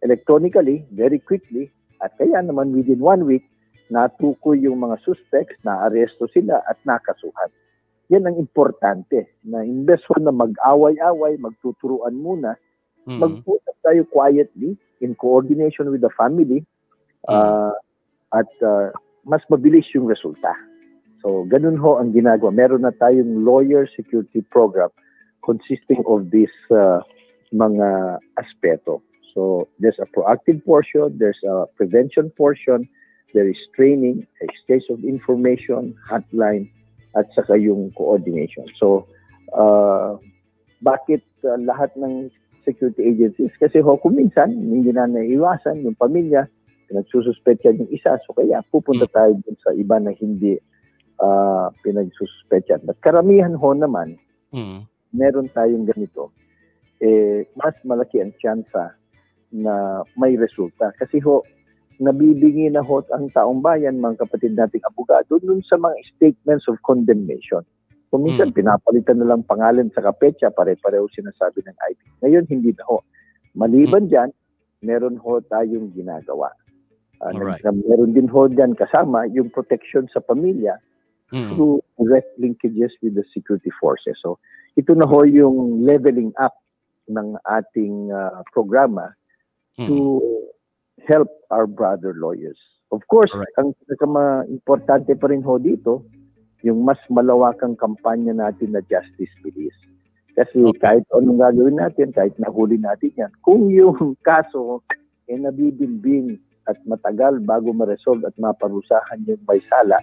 electronically, very quickly. At kaya naman within 1 week, natukoy yung mga suspects, na-aresto sila at nakasuhan. Yan ang importante, na imbes na mag-away-away, magtuturuan muna, mag-usap tayo quietly in coordination with the family at mas mabilis yung resulta. So, ganun ho ang ginagawa. Meron na tayong lawyer security program consisting of this mga aspeto. So, there's a proactive portion, there's a prevention portion, there is training, exchange of information, hotline, at saka yung coordination. So, bakit lahat ng security agencies? Kasi ho, kung minsan, hindi na naiwasan yung pamilya, pinagsususpetyan yung isa, so kaya pupunta tayo dun sa iba na hindi pinagsususpetyan. At karamihan ho naman, meron tayong ganito, mas malaki ang tsansa na may resulta. Kasi ho, nabibingi na ho ang taong bayan, mga kapatid nating abogado, dun sa mga statements of condemnation. Kung minsan, pinapalitan na lang pangalan sa kapetsa, pare-pareho sinasabi ng IP. Ngayon, hindi na ho. Maliban dyan, meron ho tayong ginagawa. Meron din ho dyan kasama yung protection sa pamilya through direct linkages with the security forces. So, ito na ho yung leveling up ng ating programa to help our brother lawyers. Of course, ang pinaka-importante pa rin ho dito, yung mas malawakang kampanya natin na Justice Bilis. Kasi kahit anong gagawin natin, kahit nahuli natin yan, kung yung kaso nabibimbing at matagal bago ma-resolve at maparusahan yung may sala,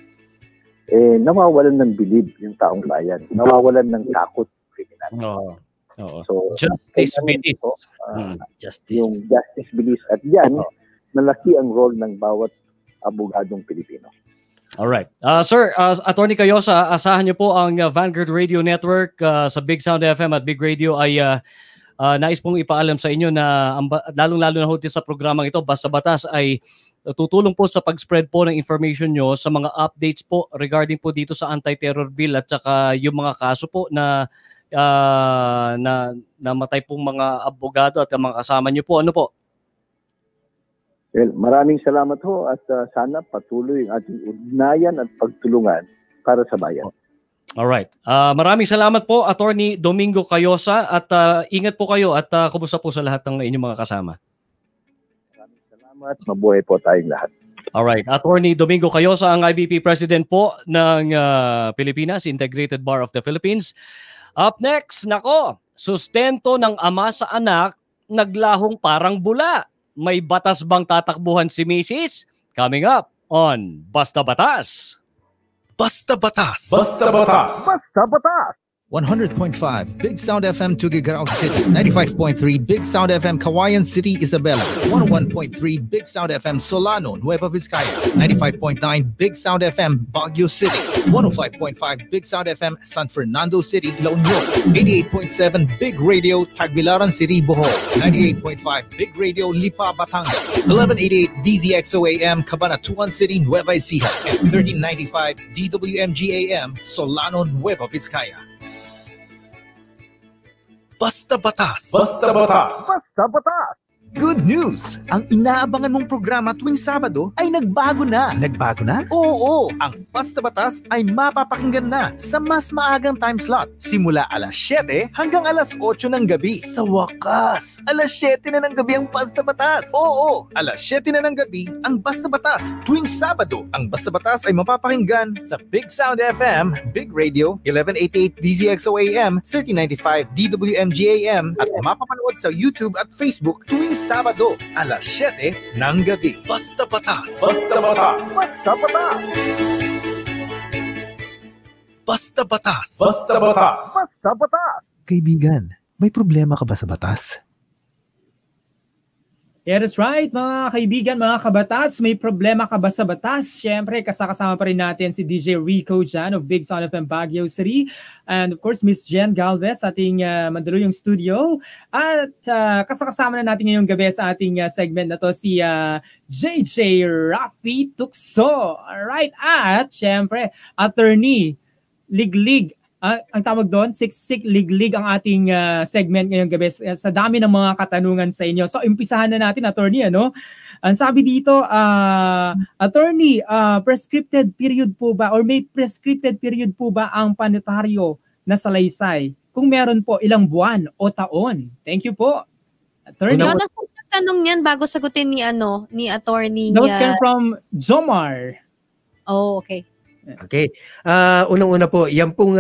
nawawalan ng bilib yung taong bayan. Nawawalan ng takot yung kriminal. So, Justice Bilis. Yung Justice Bilis. At yan, malaki ang role ng bawat abogadong Pilipino. Alright. Sir, Attorney Cayosa, asahan niyo po ang Vanguard Radio Network sa Big Sound FM at Big Radio ay nais pong ipaalam sa inyo na lalong-lalo na ho sa programang ito, Basta Batas, ay tutulong po sa pag-spread po ng information nyo sa mga updates po regarding po dito sa anti-terror bill at saka yung mga kaso po na namatay pong mga abogado at mga kasama nyo po. Ano po? Well, maraming salamat ho at sana patuloy ang ating ugnayan at pagtulungan para sa bayan. Alright. Maraming salamat po, Attorney Domingo Cayosa, at ingat po kayo at kumusta po sa lahat ng inyong mga kasama. Maraming salamat. Mabuhay po tayong lahat. Alright. Attorney Domingo Cayosa, ang IBP President po ng Pilipinas, Integrated Bar of the Philippines. Up next, nako, sustento ng ama sa anak, naglahong parang bula. May batas bang tatakbuhan si Mrs.? Coming up on Basta Batas. Basta Batas. Basta Batas. Basta Batas. 100.5 Big Sound FM Tuguegarao City, 95.3 Big Sound FM Kawayan City, Isabela, 101.3 Big Sound FM Solano, Nueva Vizcaya, 95.9 Big Sound FM Baguio City, 105.5 Big Sound FM San Fernando City, La Union, 88.7 Big Radio Tagbilaran City, Bohol, 98.5 Big Radio Lipa, Batangas, 1188 DZXO AM Cabanatuan City, Nueva Ecija, and 1395 DWMG AM Solano, Nueva Vizcaya. Basta Batas. Basta Batas. Basta Batas. Good news! Ang inaabangan mong programa tuwing Sabado ay nagbago na. Nagbago na? Oo! Ang Basta Batas ay mapapakinggan na sa mas maagang time slot. Simula alas 7 hanggang alas 8 ng gabi. Sa wakas, alas 7 na ng gabi ang Basta Batas. Oo! Alas 7 na ng gabi ang Basta Batas. Tuwing Sabado, ang Basta Batas ay mapapakinggan sa Big Sound FM, Big Radio, 1188 DZXO AM, 1395 DWMG AM at mapapanood sa YouTube at Facebook tuwing Sabado, alas 7 ng gabi. Basta Batas. Basta Batas. Basta Batas. Basta Batas. Basta Batas. Basta Batas. Kaibigan, may problema ka ba sa batas? Yeah, that's right, mga kaibigan, mga kabatas. May problema ka ba sa batas? Siyempre, kasama pa rin natin si DJ Rico Jan of Big Sound FM Baguio City. And of course, Miss Jen Galvez, ating Mandaluyong studio. At kasama na natin ngayong gabi sa ating segment na to si JJ Rafi Tukso. Alright, at siyempre, attorney, liglig. Ang tawag doon, siksik liglig ang ating segment ngayong gabi sa dami ng mga katanungan sa inyo. So, umpisahan na natin, attorney, ano? Ang sabi dito, attorney, prescripted period po ba or may prescripted period po ba ang panotaryo na salaysay? Kung meron po, ilang buwan o taon? Thank you po. Attorney. Tanong niyan bago sagutin ni attorney. Those came from Jomar. Oh, okay. Okay. Unang-una po, yan pong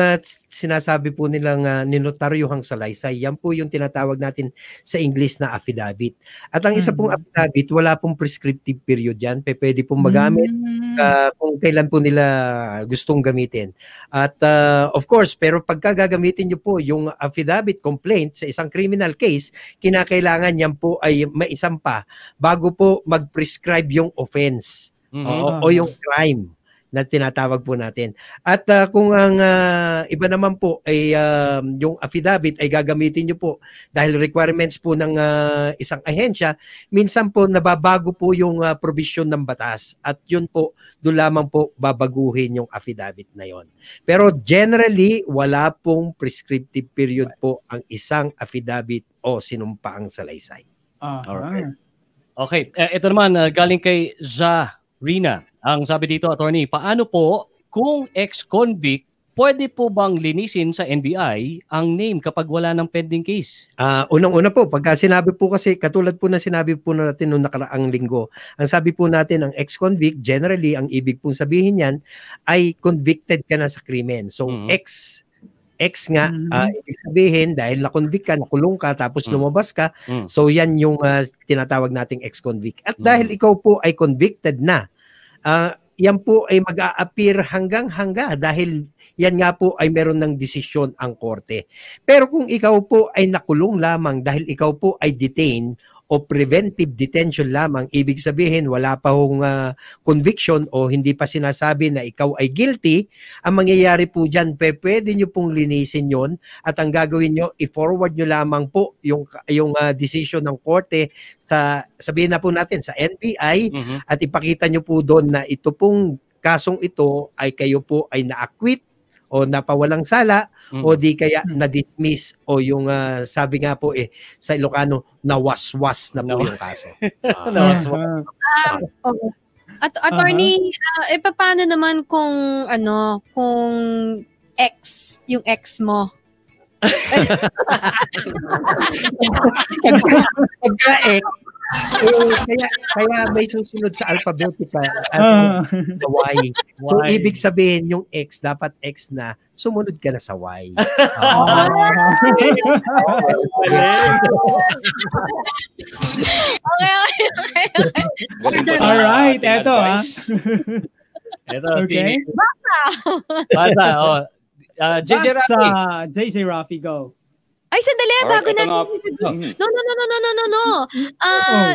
sinasabi po nilang ninotaryuhang salaysay, yan po yung tinatawag natin sa English na affidavit. At ang isa pong affidavit, wala pong prescriptive period yan. Pwede pong magamit kung kailan po nila gustong gamitin. At of course, pero pagka gagamitin nyo po yung affidavit complaint sa isang criminal case, kinakailangan yan po ay maisampa bago po mag-prescribe yung offense o yung crime na tinatawag po natin. At kung ang iba naman po ay yung affidavit ay gagamitin nyo po dahil requirements po ng isang ahensya, minsan po nababago po yung provision ng batas at yun po, doon lamang po babaguhin yung affidavit na yon. Pero generally, wala pong prescriptive period po ang isang affidavit o sinumpaang salaysay. Alright. Okay, ito naman galing kay Rina. Ang sabi dito, attorney, paano po kung ex-convict, pwede po bang linisin sa NBI ang name kapag wala ng pending case? Unang-una po, pagka sinabi po kasi, katulad po na sinabi po natin noong nakaraang linggo, ang sabi po natin, ang ex-convict, generally, ang ibig pong sabihin yan, ay convicted ka na sa krimen. So, ex nga, ibig sabihin, dahil na-convict ka, nakulong ka, tapos lumabas ka, so yan yung tinatawag nating ex-convict. At dahil ikaw po ay convicted na, yan po ay mag-a-appear hanggang-hangga dahil yan nga po ay meron ng desisyon ang korte. Pero kung ikaw po ay nakulong lamang dahil ikaw po ay detained o preventive detention lamang, ibig sabihin wala pa hong conviction o hindi pa sinasabi na ikaw ay guilty, ang mangyayari po dyan, pwede nyo pong linisin yon at ang gagawin nyo, i-forward nyo lamang po yung decision ng korte sa, sabihin na po natin, sa NBI at ipakita nyo po doon na ito pong kasong ito ay kayo po ay na-acquit o napawalang sala o di kaya na-dismiss o yung sabi nga po sa Ilocano nawaswas na po yung kaso. At attorney, paano naman kung kung yung ex mo? Pagka ex, Kaya may susunod sa alphabetical na Y. So, ibig sabihin, yung X, dapat X na, sumunod ka na sa Y. Okay. Alright, eto Ito, okay. Basa, oh. JJ Rafi. JJ Rafi, go. Ay, sandali, bago na. No.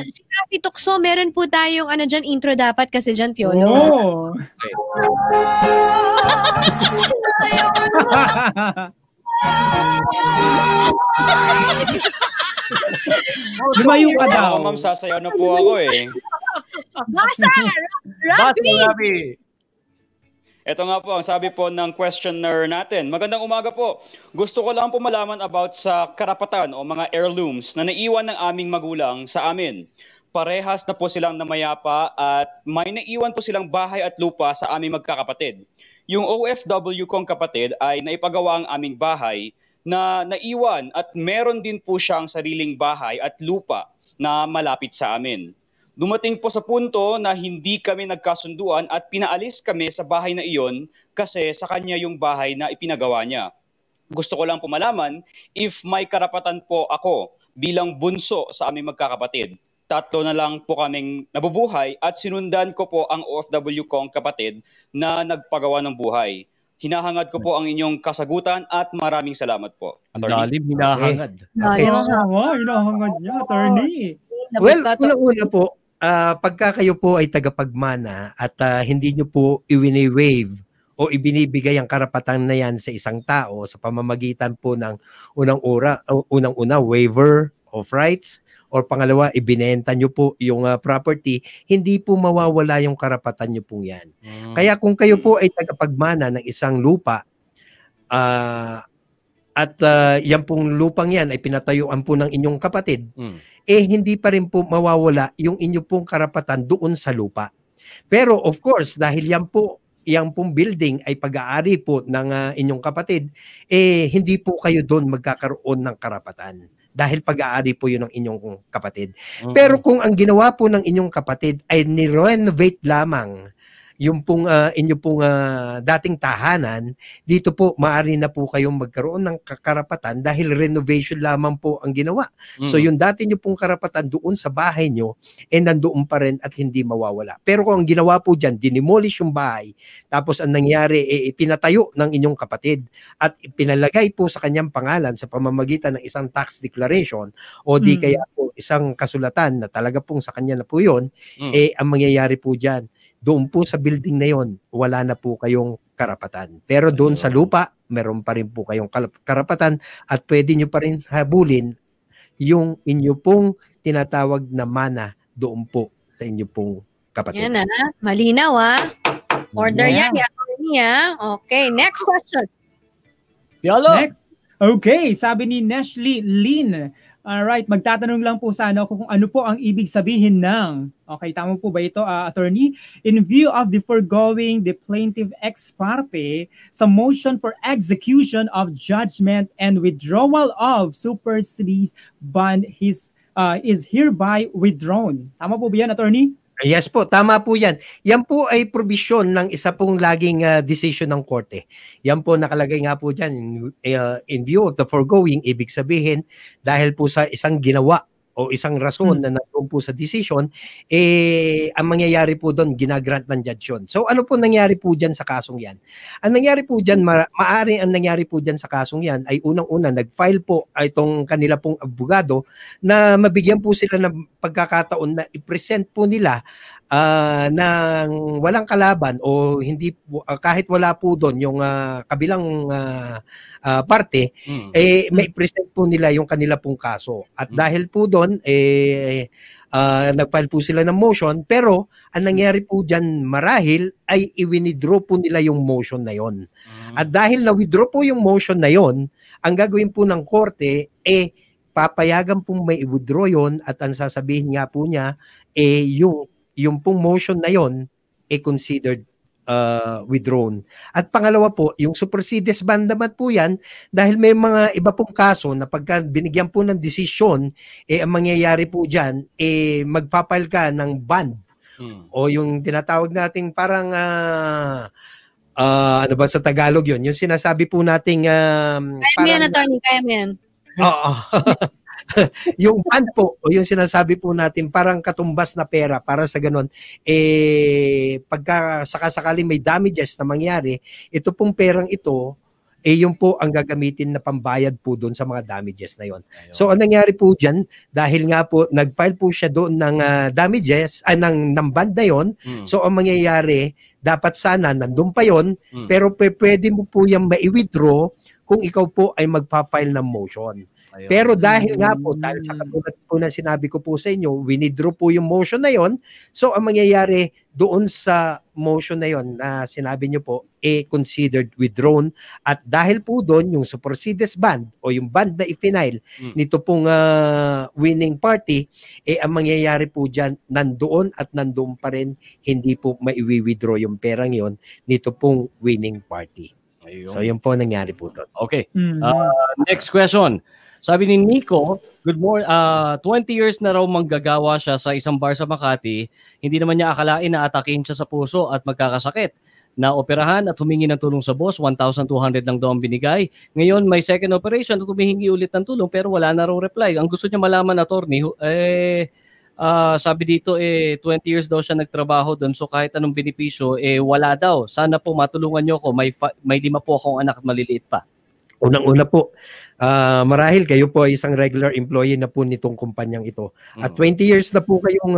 Si Rafi Tukso, meron po tayong dyan, intro dapat kasi dyan, Piolo. Oh. Lumayo ka daw. Ma'am, sasayaw na po ako eh. Basa! Rafi! Ito nga po, ang sabi po ng questioner natin. Magandang umaga po. Gusto ko lang po malaman about sa karapatan o mga heirlooms na naiwan ng aming magulang sa amin. Parehas na po silang namayapa at may naiwan po silang bahay at lupa sa aming magkakapatid. Yung OFW kong kapatid ay naipagawa ang aming bahay na naiwan at meron din po siyang sariling bahay at lupa na malapit sa amin. Dumating po sa punto na hindi kami nagkasunduan at pinaalis kami sa bahay na iyon kasi sa kanya yung bahay na ipinagawa niya. Gusto ko lang po malaman if may karapatan po ako bilang bunso sa aming magkakapatid. 3 na lang po kaming nabubuhay at sinundan ko po ang OFW kong kapatid na nagpagawa ng buhay. Hinahangad ko po ang inyong kasagutan at maraming salamat po. Lalim, hinahangad. Hinahangad niya, attorney. Well, una po, pagka kayo po ay tagapagmana at hindi nyo po i-waive o ibinibigay ang karapatan na yan sa isang tao sa pamamagitan po ng unang-una waiver of rights or pangalawa ibinenta nyo po yung property, hindi po mawawala yung karapatan nyo pong yan. Kaya kung kayo po ay tagapagmana ng isang lupa at yan pong lupang yan ay pinatayuan po ng inyong kapatid, hindi pa rin po mawawala yung inyo pong karapatan doon sa lupa. Pero of course, dahil yan pong building ay pag-aari po ng inyong kapatid, hindi po kayo doon magkakaroon ng karapatan. Dahil pag-aari po yun ng inyong kapatid. Pero kung ang ginawa po ng inyong kapatid ay ni-renovate lamang yung pong inyo pong dating tahanan, dito po maaari na po kayong magkaroon ng karapatan dahil renovation lamang po ang ginawa. So yung dati nyo pong karapatan doon sa bahay nyo, nandoon pa rin at hindi mawawala. Pero kung ang ginawa po dyan, dinimolish yung bahay, tapos ang nangyari, pinatayo ng inyong kapatid at pinalagay po sa kanyang pangalan sa pamamagitan ng isang tax declaration o di kaya po isang kasulatan na talaga pong sa kanya na po yun, ang mangyayari po dyan, doon po sa building na yon, wala na po kayong karapatan. Pero doon sa lupa, meron pa rin po kayong karapatan at pwede nyo pa rin habulin yung inyo pong tinatawag na mana doon po sa inyo pong kapatid. Yan malinaw Order yan. Okay, next question. Piolo. Next. Okay, sabi ni Neshley Lin. Alright, magtatanong lang po sana ako kung ano po ang ibig sabihin ng, okay, tama po ba ito, attorney? In view of the foregoing, the plaintiff ex parte sa motion for execution of judgment and withdrawal of supersedes bond is hereby withdrawn. Tama po ba yan, attorney? Yes po, tama po yan. Yan po ay provision ng isa pong laging decision ng korte. Yan po nakalagay nga po dyan, in view of the foregoing, ibig sabihin, dahil po sa isang ginawa o isang rason na nandun po sa decision, ang mangyayari po doon, ginagrant ng judge yun. So ano po nangyari po dyan sa kasong yan? Ang nangyari po dyan, maaari ang nangyari po dyan sa kasong yan ay unang-una, nag-file po itong kanila pong abogado na mabigyan po sila ng pagkakataon na i-present po nila ng walang kalaban o hindi kahit wala po doon yung kabilang parte, may present po nila yung kanila pong kaso. At dahil po doon, nag-file po sila ng motion, pero ang nangyari po dyan marahil ay i-withdraw po nila yung motion na yon. At dahil na-withdraw po yung motion na yon, ang gagawin po ng korte, papayagan pong may i-withdraw yon at ang sasabihin nga po niya, yung pong motion na yon, considered withdrawn. At pangalawa po, yung supersedes ban naman po yan dahil may mga iba pong kaso na pagka binigyan po ng desisyon, ang mangyayari po dyan, magpapile ka ng bond o yung tinatawag nating parang ano ba sa Tagalog yun? Yung sinasabi po nating kaya mo yan, attorney, kaya mo yan. Oo. Yung bond po o yung sinasabi po natin parang katumbas na pera para sa ganun pagka sakasakali may damages na mangyari, ito pong perang ito yung po ang gagamitin na pambayad po doon sa mga damages na yon. So ang nangyari po diyan dahil nga po nag-file po siya doon ng damages ng bond na yon. So ang mangyayari dapat sana nandun pa yon pero pwede mo po yung mai-withdraw kung ikaw po ay magpa-file ng motion. Ayun. Pero dahil nga po, dahil sa katulad po na sinabi ko po sa inyo, winidraw po yung motion na yon. So, ang mangyayari doon sa motion na yon na sinabi nyo po, considered withdrawn. At dahil po doon, yung supersedes bond o yung bond na ipinail nito pong winning party, ang mangyayari po dyan, nandoon at nandoon pa rin, hindi po maiwi-withdraw yung perang yon nito pong winning party. Ayun. So, yun po nangyari po doon. Okay. Next question. Sabi ni Nico, good morning. 20 years na raw manggagawa siya sa isang bar sa Makati. Hindi naman niya akalain na atakin siya sa puso at magkakasakit. Naoperahan at humingi ng tulong sa boss, 1,200 lang daw ang binigay. Ngayon may second operation at humihingi ulit ng tulong pero wala na raw reply. Ang gusto niya malaman, attorney, sabi dito 20 years daw siya nagtrabaho doon, so kahit anong benepisyo wala daw. Sana po matulungan niyo ako. May 5 po akong anak at maliliit pa. Unang-una po, marahil kayo po ay isang regular employee na po nitong kumpanyang ito. At 20 years na po kayong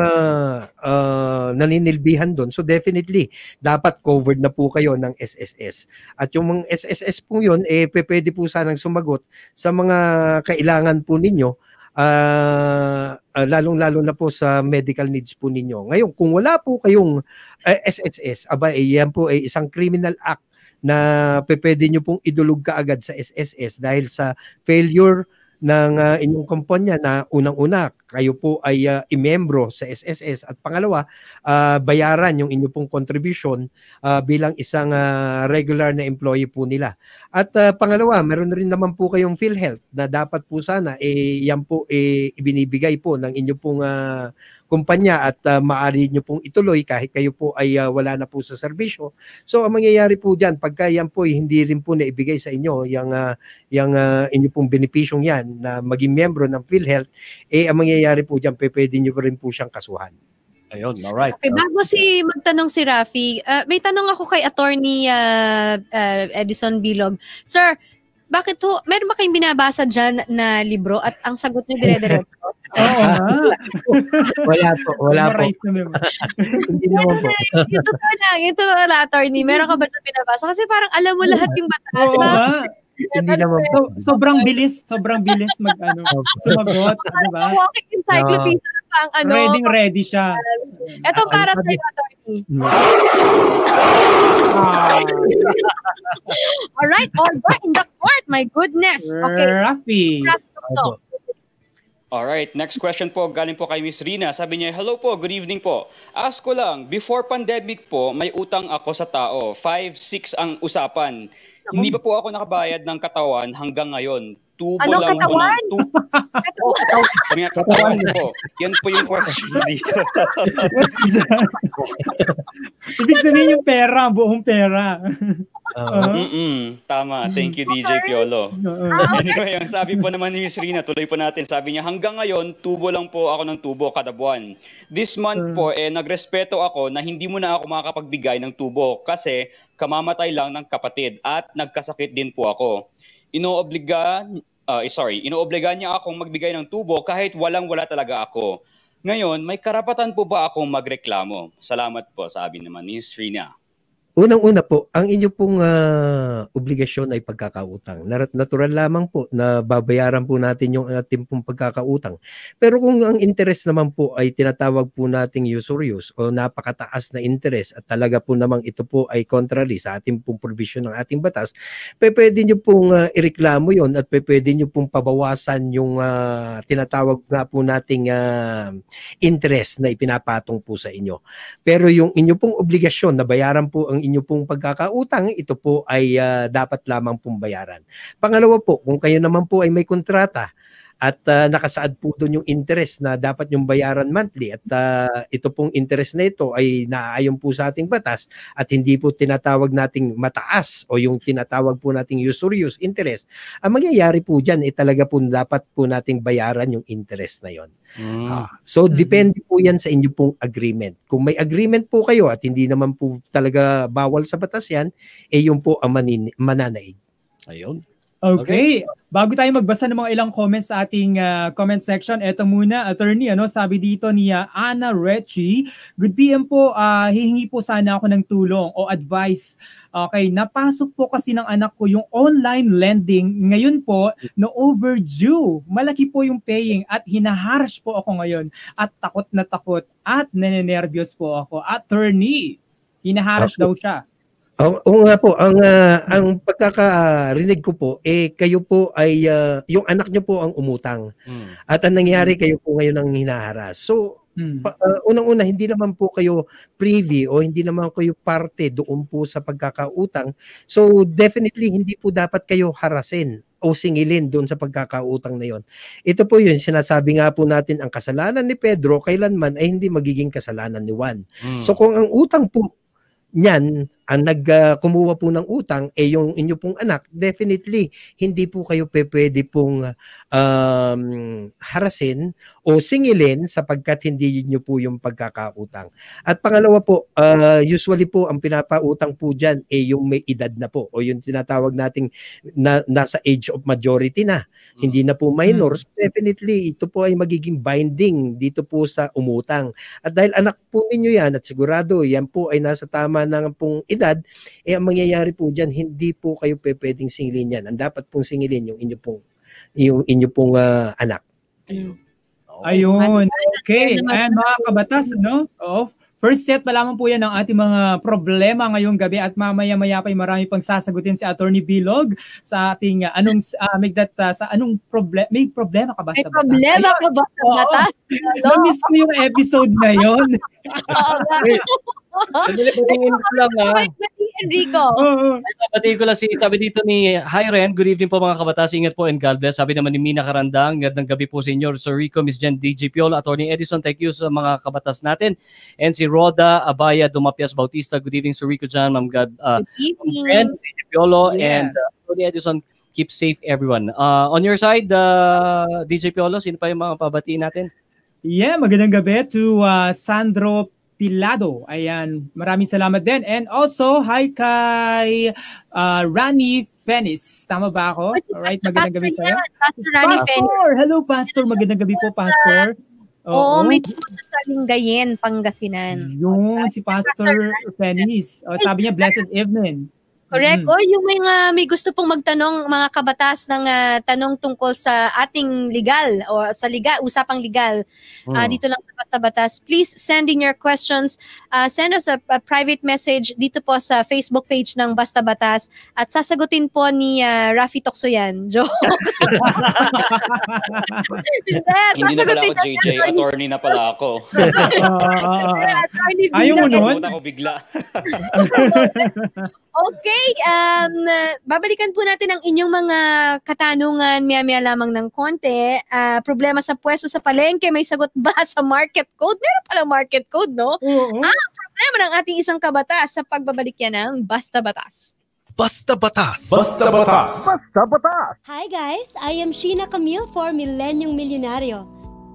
naninilbihan doon. So definitely, dapat covered na po kayo ng SSS. At yung mga SSS po yun, pwede po sanang sumagot sa mga kailangan po ninyo, lalong-lalo na po sa medical needs po ninyo. Ngayon, kung wala po kayong SSS, yan po ay isang criminal act na pwede nyo pong idulog kaagad sa SSS dahil sa failure ng inyong kumpanya na unang-una kayo po ay imembro sa SSS at pangalawa bayaran yung inyong pong contribution bilang isang regular na employee po nila. At pangalawa, meron rin naman po kayong PhilHealth na dapat po sana yan po ibinibigay po ng inyong pong kumpanya at maaari nyo pong ituloy kahit kayo po ay wala na po sa serbisyo. So ang mangyayari po dyan, pagka yan po hindi rin po naibigay sa inyo yung inyong pong benepisyong yan na maging miyembro ng PhilHealth, ang mangyayari po dyan, pwede nyo rin po siyang kasuhan. Ayun, alright. Okay, bago magtanong si Rafi, may tanong ako kay Attorney Edison Bilog. Sir, bakit ho, meron ba kayong binabasa dyan na libro at ang sagot niyo dire-diretso? Oo nga. Wala po. Hindi naman po. Ito lang, Attorney. Meron ka ba na binabasa? Kasi parang alam mo lahat yung batas. Oo nga. Hindi naman po. Sobrang bilis sumagot, di ba? Walking encyclopedia pang ready siya. Ito para sa iyo, Attorney. Alright, order in the court. My goodness. Okay. Rafi. Alright, next question po, galing po kay Miss Rina. Sabi niya, hello po, good evening po. Ask ko lang, before pandemic po, may utang ako sa tao. 5-6 ang usapan. Hindi pa po ako nakabayad ng katawan hanggang ngayon. Tubo anong lang katawan? Katawan po. Yan po yung question dito. Ibig sabihin yung pera, buong pera. Tama. Thank you, DJ Piolo. Anyway, ang sabi po naman ni Miss Rina, tuloy po natin. Sabi niya, hanggang ngayon, tubo lang po ako ng tubo kada buwan. This month po, nagrespeto ako na hindi mo na ako makakapagbigay ng tubo kasi kamamatay lang ng kapatid at nagkasakit din po ako. Inoobliga niya akong magbigay ng tubo kahit walang-wala talaga ako. Ngayon, may karapatan po ba akong magreklamo? Salamat po, sabi naman ni Srina. Unang-una po, ang inyo pong obligasyon ay pagkakautang. Natural lamang po na babayaran po natin yung ating pong pagkakautang. Pero kung ang interest naman po ay tinatawag po nating usurious o napakataas na interest at talaga po namang ito po ay contrary sa ating pong provision ng ating batas, pwede nyo pong ireklamo yon at pwede nyo pong pabawasan yung tinatawag nga po nating interest na ipinapatong po sa inyo. Pero yung inyo pong obligasyon na bayaran po ang inyo pong pagkakautang, ito po ay dapat lamang pong bayaran. Pangalawa po, kung kayo naman po ay may kontrata at nakasaad po doon yung interest na dapat yung bayaran monthly at ito pong interest na ito ay naaayon po sa ating batas at hindi po tinatawag nating mataas o yung tinatawag po nating usurious interest, ang mangyayari po dyan talaga po dapat po nating bayaran yung interest na yon. So depende po yan sa inyo pong agreement. Kung may agreement po kayo at hindi naman po talaga bawal sa batas yan, yun po ang mananaig. Ayun. Okay. Bago tayo magbasa ng mga ilang comments sa ating comment section, eto muna, attorney, sabi dito ni Ana Rechi, good PM po, hihingi po sana ako ng tulong o advice. Okay, napasok po kasi ng anak ko yung online lending ngayon po na overdue. Malaki po yung paying at hinaharsh po ako ngayon at takot na takot at nanenervyos po ako. Attorney, hinaharsh daw siya. Oo nga po, ang pagkakarinig ko po, kayo po ay, yung anak nyo po ang umutang. At ang nangyari, kayo po ngayon ang hinaharas. So, unang-una, hindi naman po kayo privy o hindi naman kayo parte doon po sa pagkakautang. So, definitely, hindi po dapat kayo harasin o singilin doon sa pagkakautang na yon. Ito po yun, sinasabi nga po natin, ang kasalanan ni Pedro, kailanman ay hindi magiging kasalanan ni Juan. So, kung ang utang po niyan, ang kumuha po ng utang yung inyo pong anak, definitely hindi po kayo pwede pong harasin o singilin sapagkat hindi nyo po yung pagkakautang. At pangalawa po, usually po ang pinapautang po dyan yung may edad na po o yung tinatawag nating nasa age of majority na, hindi na po minors. Definitely ito po ay magiging binding dito po sa umutang. At dahil anak po ninyo yan at sigurado yan po ay nasa tama ng pong edad, ang mangyayari po dyan, hindi po kayo pwedeng singilin yan. Ang dapat pong singilin yung inyo pong anak. Ayun. Okay. Ayan mga kabatas, first set pa lamang po yan ng ating mga problema ngayong gabi at mamaya-maya pa marami pang sasagutin si Attorney Bilog sa ating may problema ka ba sa batas? May problema ka ba sa batas? Na-miss ko yung episode na yon. Patingin ko lang Enrico. Patingin ko lang sabi dito ni Hi Ren, good evening po mga kabatas, ingat po and God bless. Sabi naman ni Mina Karandang, gandang gabi po Senyor Sir Rico, Miss Jen, DJ Piolo, Attorney Edison, thank you sa mga kabatas natin. And si Roda Abaya Dumapias Bautista, good evening Sir Rico Jan, Ma'am God, Jen, DJ Piolo, and Attorney Edison, keep safe everyone. On your side, DJ Piolo, sino pa yung mga pabatiin natin? Yeah, magandang gabi to Sandro Pilado. Ayan, maraming salamat din. And also, hi kay Rani Fenis. Tama ba ako? Alright, magandang gabi sa'yo. Pastor Rani Fenis. Hello, Pastor. Magandang gabi po, Pastor. Oo, may tupo sa Lingayen, Pangasinan. Yun, si Pastor Fenis. Sabi niya, blessed evening. Correct. O yung may gusto pong magtanong mga kabatas ng tanong tungkol sa ating legal o sa usapang legal dito lang sa Basta Batas, please send in your questions. Send us a private message dito po sa Facebook page ng Basta Batas at sasagutin po ni Rafi Tokso yan. Joke. Hindi na pala ako JJ, attorney na pala ako. Ayaw mo nun? Ako bigla. Okay, babalikan po natin ang inyong mga katanungan maya-maya lamang ng konti. Problema sa pwesto sa palengke, may sagot ba sa market code? Meron pala market code, no? Problema ng ating isang kabatas sa pagbabalik yan ng Basta Batas. Basta Batas. Basta Batas. Basta Batas. Hi guys, I am Sheena Camille for Milenyong Milyonaryo.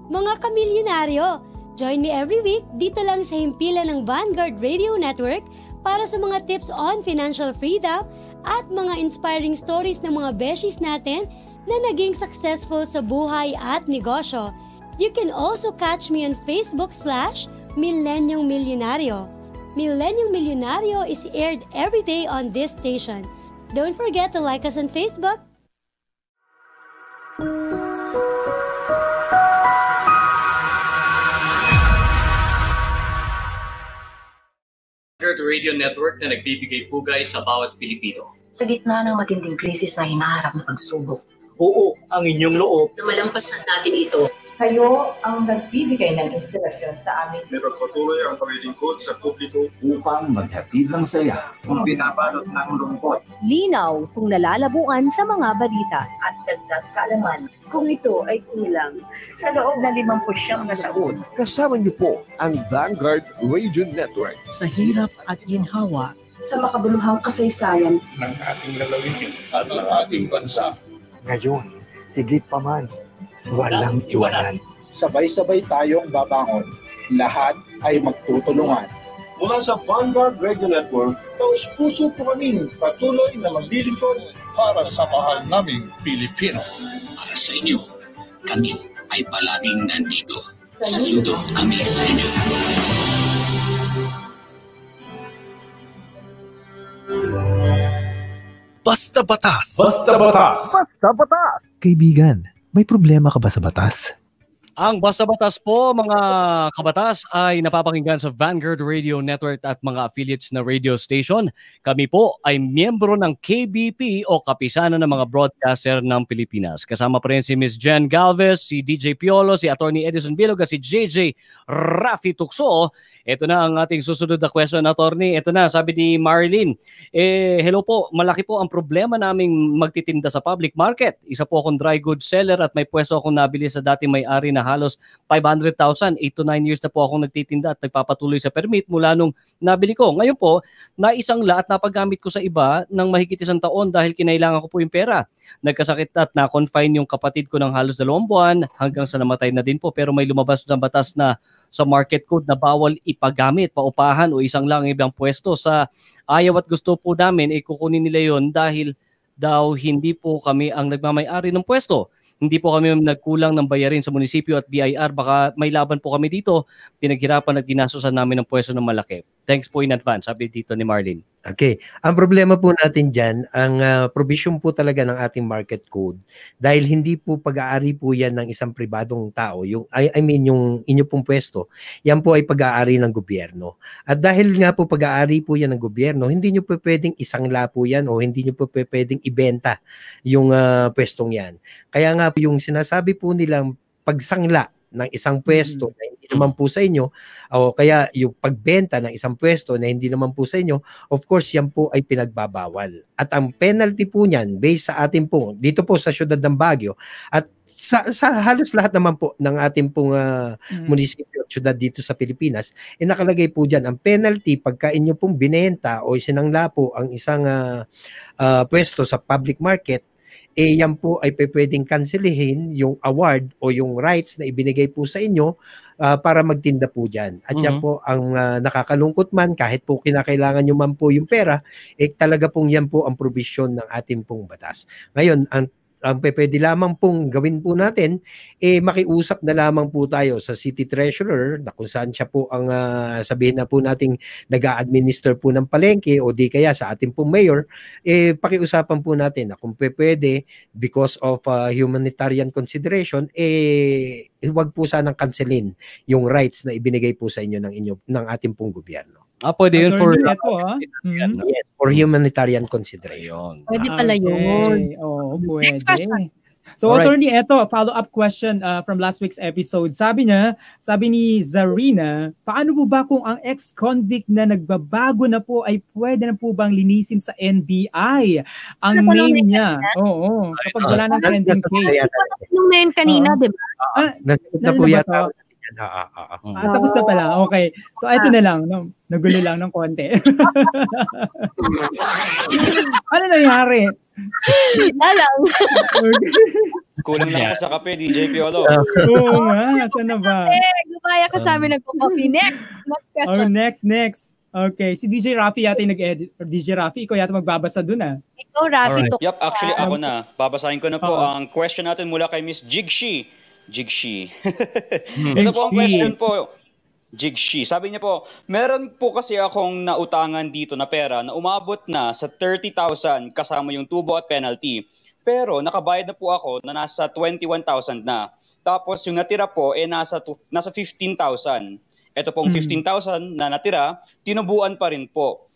Mga kamilyonaryo, join me every week dito lang sa himpilan ng Vanguard Radio Network para sa mga tips on financial freedom at mga inspiring stories ng mga beshies natin na naging successful sa buhay at negosyo. You can also catch me on Facebook/Milenyong Milyonaryo. Milenyong Milyonaryo is aired every day on this station. Don't forget to like us on Facebook. Radio Network na nagbibigay pugay sa bawat Pilipino. Sa gitna ng matinding krisis na hinaharap na pagsubok. Oo, ang inyong loob. Na malampasan natin ito Kayo ang nagbibigay ng inspirasyon sa amin. Patuloy ang paglilingkod sa publiko upang maghatid ng saya kung pinabalot ng lungkot. Linaw kung nalalabuan sa mga balita. At dagdag kaalaman kung ito ay kulang sa loob ng 59 na taon. Kasama niyo po ang Vanguard Radio Network. Sa hirap at ginhawa. Sa makabuluhang kasaysayan ng ating lalawigan at ng ating bansa. Ngayon, higit pa man, walang iwanan. Sabay-sabay tayong babangon. Lahat ay magtutulungan. Mula sa Vanguard Radio Network, taus-puso po kaming patuloy na maglilingkod para sa mahal naming Pilipino. Para sa inyo, kami ay palaging nandito. Saludo kami sa inyo. Basta Batas! Basta Batas! Basta Batas! Kaibigan, may problema ka ba sa batas? Ang Basta Batas po, mga kabatas, ay napapakinggan sa Vanguard Radio Network at mga affiliates na radio station. Kami po ay miyembro ng KBP o Kapisanan ng mga Broadcaster ng Pilipinas. Kasama pa rin si Ms. Jen Galvez, si DJ Piolo, si Attorney Edison Bilog at si JJ Rafi Tukso. Ito na ang ating susunod na question, Attorney. Ito na, sabi ni Marilyn. Hello po, malaki po ang problema naming magtitinda sa public market. Isa po akong dry goods seller at may pwesto akong nabili sa dating may-ari na halos 500,000. 8 to 9 years na po akong nagtitinda at nagpapatuloy sa permit mula nung nabili ko. Ngayon po, naisangla at napagamit ko sa iba ng mahigit 1 taon dahil kinailangan ko po yung pera. Nagkasakit at na-confine yung kapatid ko ng halos 2 buwan hanggang sa namatay na din po. Pero may lumabas na batas na sa market code na bawal ipagamit, paupahan o isang lang ibang pwesto. Sa ayaw at gusto po namin, kukunin nila yon dahil daw hindi po kami ang nagmamay-ari ng pwesto. Hindi po kami nagkulang ng bayarin sa munisipyo at BIR. Baka may laban po kami dito. Pinaghirapan at ginasusan namin ng pwesto ng malaki. Thanks po in advance, sabi dito ni Marlene. Okay. Ang problema po natin dyan, ang provision po talaga ng ating market code, dahil hindi po pag-aari po yan ng isang pribadong tao, yung yung inyo pong pwesto, yan po ay pag-aari ng gobyerno. At dahil nga po pag-aari po yan ng gobyerno, hindi nyo po pwedeng isangla po yan o hindi nyo po pwedeng ibenta yung pwestong yan. Kaya nga po yung sinasabi po nilang pagsangla ng isang pwesto na hindi naman po sa inyo, o kaya yung pagbenta ng isang pwesto na hindi naman po sa inyo, of course, yan po ay pinagbabawal. At ang penalty po niyan, based sa atin po, dito po sa siyudad ng Baguio, at sa halos lahat naman po ng ating pong munisipyo at siyudad dito sa Pilipinas, nakalagay po dyan, ang penalty pagka inyo pong binenta o sinangla po ang isang pwesto sa public market, yan po ay pwedeng cancelihin yung award o yung rights na ibinigay po sa inyo para magtinda po dyan. At yan po ang nakakalungkot man, kahit po kinakailangan nyo man po yung pera, talaga pong yan po ang provision ng ating pong batas. Ngayon, ang pwede lamang pong gawin po natin, makiusap na lamang po tayo sa City Treasurer na kung saan siya po ang sabihin na po nating nag-a-administer po ng palengke o di kaya sa ating pong mayor, pakiusapan po natin na kung pwede because of humanitarian consideration, huwag po sanang cancelin yung rights na ibinigay po sa inyo ng ating pong gobyerno. Pwede yun for yes, for humanitarian consideration. Pwede pala yun. Oo, pwede. Next question. So, Attorney, eto, follow-up question from last week's episode. Sabi ni Zarina, paano po ba kung ang ex-convict na nagbabago na po ay pwede na po bang linisin sa NBI? Ang name niya. Oo, kapag wala ng trending case. Nung na yun kanina, di ba? Nasagot na po yata. Tapos na pala. Okay. So, ito na lang. No? Nagulo lang ng konti. Ano nangyari? Lalang. Kulang lang ako sa kape, DJ Piolo. Oo nga. Saan na ba? Gumaya ka sa amin nagpo-coffee. Next question. Next. Okay. Si DJ Rafi yata yung nag-edit. DJ Rafi, ikaw yata magbabasa dun Ikaw, Rafi. Yup, actually ako na. Babasahin ko na po ang question natin mula kay Miss Jigshi. Ito po ang question po. Jigshi. Sabi niya po, meron po kasi akong nautangan dito na pera na umabot na sa 30,000 kasama yung tubo at penalty. Pero nakabayad na po ako na nasa 21,000 na. Tapos yung natira po nasa 15,000. Ito pong 15,000 na natira, tinubuan pa rin po.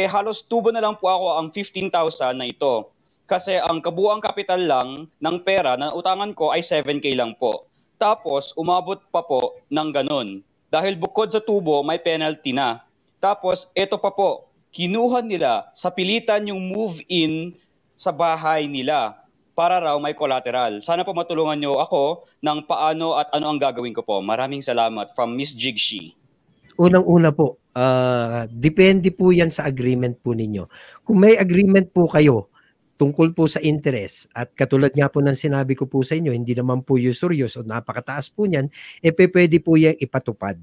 Halos tubo na lang po ako ang 15,000 na ito. Kasi ang kabuang kapital lang ng pera na utangan ko ay 7K lang po. Tapos, umabot pa po ng ganun. Dahil bukod sa tubo, may penalty na. Tapos, ito pa po, kinuha nila sa pilitan yung move-in sa bahay nila para raw may collateral. Sana po matulungan nyo ako ng paano at ano ang gagawin ko po. Maraming salamat from Miss Jigshi. Unang-una po, depende po yan sa agreement po ninyo. Kung may agreement po kayo tungkol po sa interest at katulad nga po ng sinabi ko po sa inyo, hindi naman po usurious o napakataas po niyan, pwede po yung ipatupad.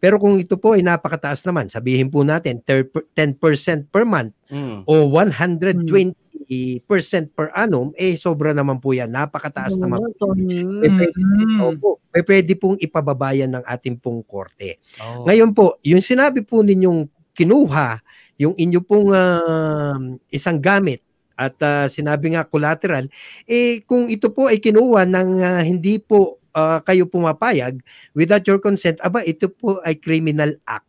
Pero kung ito po ay napakataas naman, sabihin po natin 10% per month o 120% per annum, sobra naman po yan. Napakataas naman po. Pwede pong ipababayan ng ating pong korte. Ngayon po, yung sinabi po ninyong kinuha, yung inyo pong isang gamit, at sinabi nga collateral, kung ito po ay kinuha ng hindi po kayo pumapayag, without your consent, ito po ay criminal act.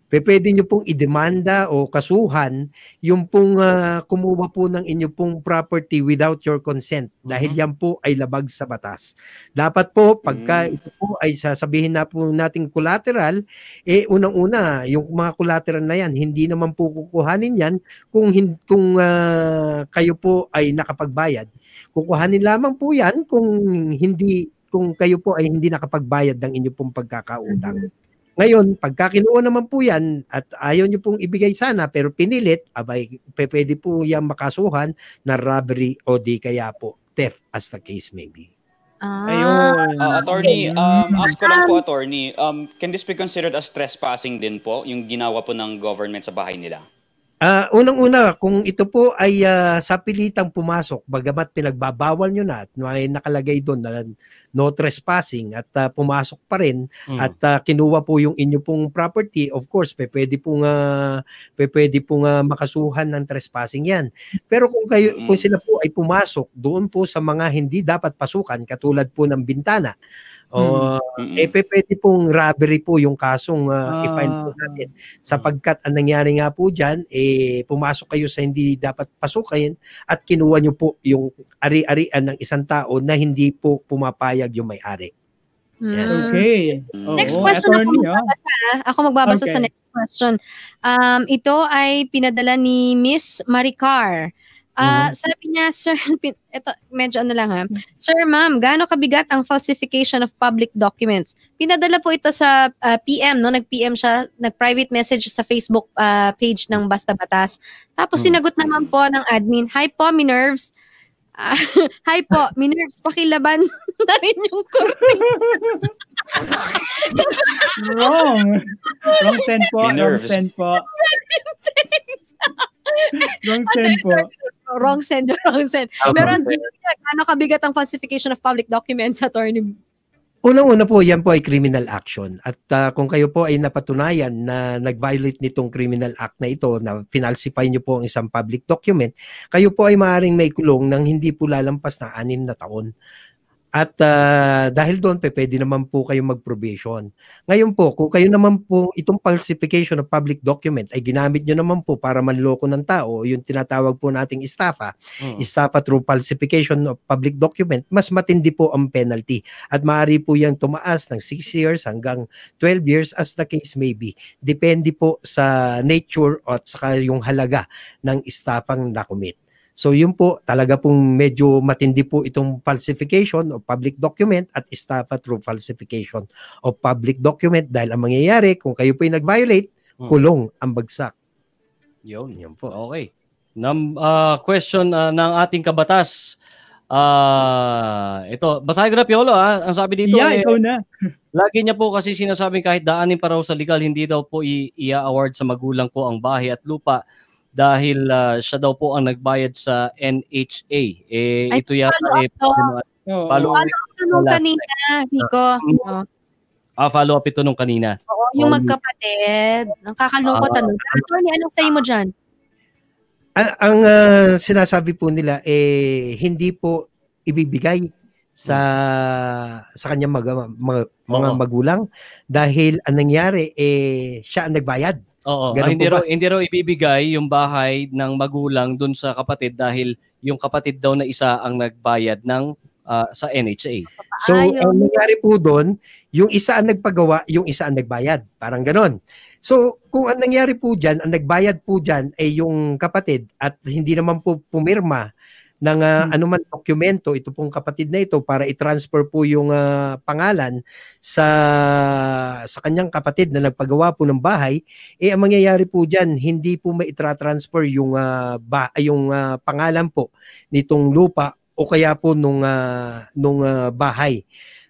Pwede nyo pong idemanda o kasuhan yung pong kumuha po ng inyo pong property without your consent dahil yan po ay labag sa batas. Dapat po pagka ito po ay sasabihin na po nating collateral, unang-una yung mga collateral na yan, hindi naman po kukuhanin yan kung kayo po ay nakapagbayad. Kukuhanin lamang po yan kung kayo po ay hindi nakapagbayad ng inyo pong pagkakautang. Ngayon, pagka kinuha naman po yan at ayaw nyo pong ibigay sana pero pinilit, pwede po yan makasuhan na robbery o di kaya po theft as the case may be. Attorney, ask ko lang po, attorney, can this be considered as trespassing din po, yung ginawa po ng government sa bahay nila? Unang-una, kung ito po ay sa pilitang pumasok, bagamat pinagbabawal nyo na at may nakalagay doon na no trespassing at pumasok pa rin at kinuha po yung inyo pong property, of course, pwede pong makasuhan ng trespassing yan. Pero kung sila po ay pumasok doon po sa mga hindi dapat pasukan, katulad po ng bintana, pwede pong robbery po yung kasong i-file po natin. Sapagkat ang nangyari nga po dyan, pumasok kayo sa hindi dapat pasukin at kinuha nyo po yung ari-arian ng isang tao na hindi po pumapayag yung may-ari. Okay. Next question ako magbabasa sa next question. Ito ay pinadala ni Miss Maricar. Sabi niya, sir, ito, medyo Sir, ma'am, gaano kabigat ang falsification of public documents? Pinadala po ito sa PM, no? Nag-PM siya, nag-private message sa Facebook page ng Basta Batas. Tapos sinagot naman po ng admin, hi po, Minerves. Hi po, Minerves, pakilaban na rin yung kurting. Wrong send po. Wrong send po. Wrong send. Pero ano kabigat ang falsification of public documents, attorney? Unang-una po, yan po ay criminal action. At kung kayo po ay napatunayan na nag-violate nitong criminal act na ito, na finalsify nyo po ang isang public document, kayo po ay maaaring may kulong ng hindi po lalampas na 6 na taon. At dahil doon, pwede naman po kayo mag-probation. Ngayon po, kung kayo naman po, itong falsification of public document ay ginamit nyo naman po para manloko ng tao, yung tinatawag po nating estafa through falsification of public document, mas matindi po ang penalty. At maaari po yung tumaas ng 6 years hanggang 12 years as the case may be. Depende po sa nature at saka yung halaga ng estafang nakumit. So yun po, talaga pong medyo matindi po itong falsification of public document at estafa through falsification of public document dahil ang mangyayari kung kayo po ay nag-violate, kulong ang bagsak. Yun po. Okay. Question ng ating kabatas. Ito, basahin ko na, Piolo. Ang sabi dito, ikaw na. Lagi niya po kasi sinasabing kahit daanin pa raw sa legal, hindi daw po i-award sa magulang ko ang bahay at lupa dahil siya daw po ang nagbayad sa NHA. Ito yata follow-up ito nung kanina, Rico. Follow-up ito nung kanina. Oo, yung magkapatid. Ang kakalungkot. Attorney, anong say mo dyan? Ang sinasabi po nila, hindi po ibibigay sa kanyang mga magulang dahil ang nangyari, siya ang nagbayad. Oo, hindi raw ibibigay yung bahay ng magulang dun sa kapatid dahil yung kapatid daw na isa ang nagbayad ng sa NHA. So, ang nangyari po doon, yung isa ang nagpagawa, yung isa ang nagbayad. Parang ganon. So, kung ang nangyari po dyan, ang nagbayad po dyan ay yung kapatid at hindi naman po pumirma ng anuman dokumento, ito pong kapatid na ito para i-transfer po yung pangalan sa kanyang kapatid na nagpagawa po ng bahay, ang mangyayari po dyan, hindi po mai-transfer yung, yung pangalan po nitong lupa o kaya po nung bahay.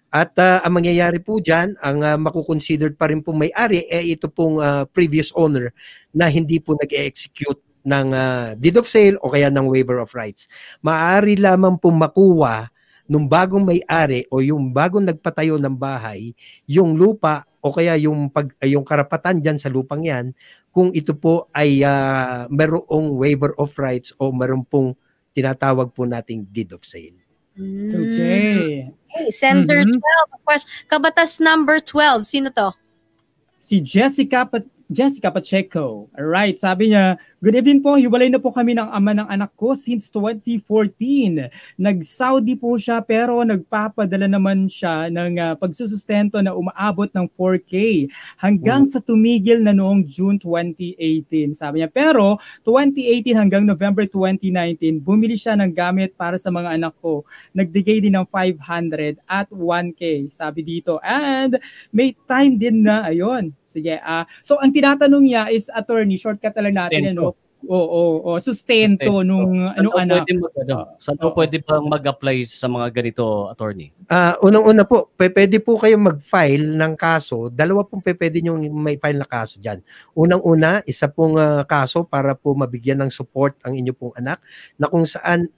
At ang mangyayari po dyan, ang makukonsidered pa rin pong may-ari, ito pong previous owner na hindi po nag-execute ng deed of sale o kaya ng waiver of rights. Maaari lamang pong makuha nung bagong may-ari o yung bagong nagpatayo ng bahay, yung lupa o kaya yung karapatan dyan sa lupang yan, kung ito po ay mayroong waiver of rights o mayroong pong tinatawag po nating deed of sale. Okay. Hey, Sender 12. Of course, kabatas number 12. Sino to? Si Jessica Pacheco. Alright, sabi niya, good evening po, hiwalay na po kami ng ama ng anak ko since 2014. Nag-Saudi po siya pero nagpapadala naman siya ng pagsusustento na umaabot ng 4K hanggang sa tumigil na noong June 2018. Sabi niya, pero 2018 hanggang November 2019, bumili siya ng gamit para sa mga anak ko. Nagbigay din ng 500 at 1K, sabi dito. And may time din na, ayun, sige. So ang tinatanong niya is attorney, shortcut lang natin, ano? Sustento nung anak. Saan po pwede bang mag-apply sa mga ganito, attorney? Unang-una po, pwede po kayong mag-file ng kaso. Dalawa pong pwede nyo may file na kaso dyan. Unang-una, isa pong kaso para po mabigyan ng support ang inyo pong anak na kung saan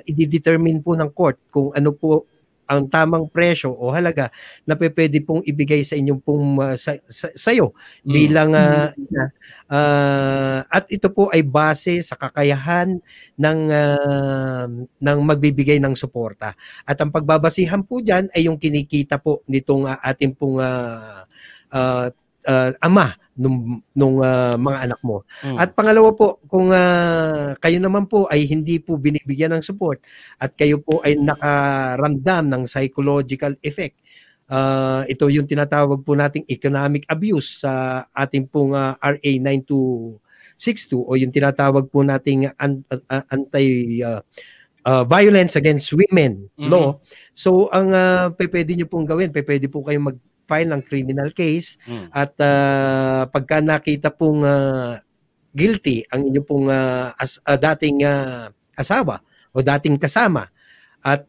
i-determine po ng court kung ano po ang tamang presyo o halaga na pwede pong ibigay sa inyong pong sayo bilang at ito po ay base sa kakayahan ng magbibigay ng suporta. At ang pagbabasihan po diyan ay yung kinikita po nitong ating pong ama nung mga anak mo. At pangalawa po, kung kayo naman po ay hindi po binibigyan ng support at kayo po ay nakaramdam ng psychological effect, ito yung tinatawag po nating economic abuse sa ating pong RA 9262 o yung tinatawag po nating violence against women law. So ang pwede nyo pong gawin, pwede po kayong mag-file ng criminal case at pagka nakita pong guilty ang inyo pong dating asawa o dating kasama at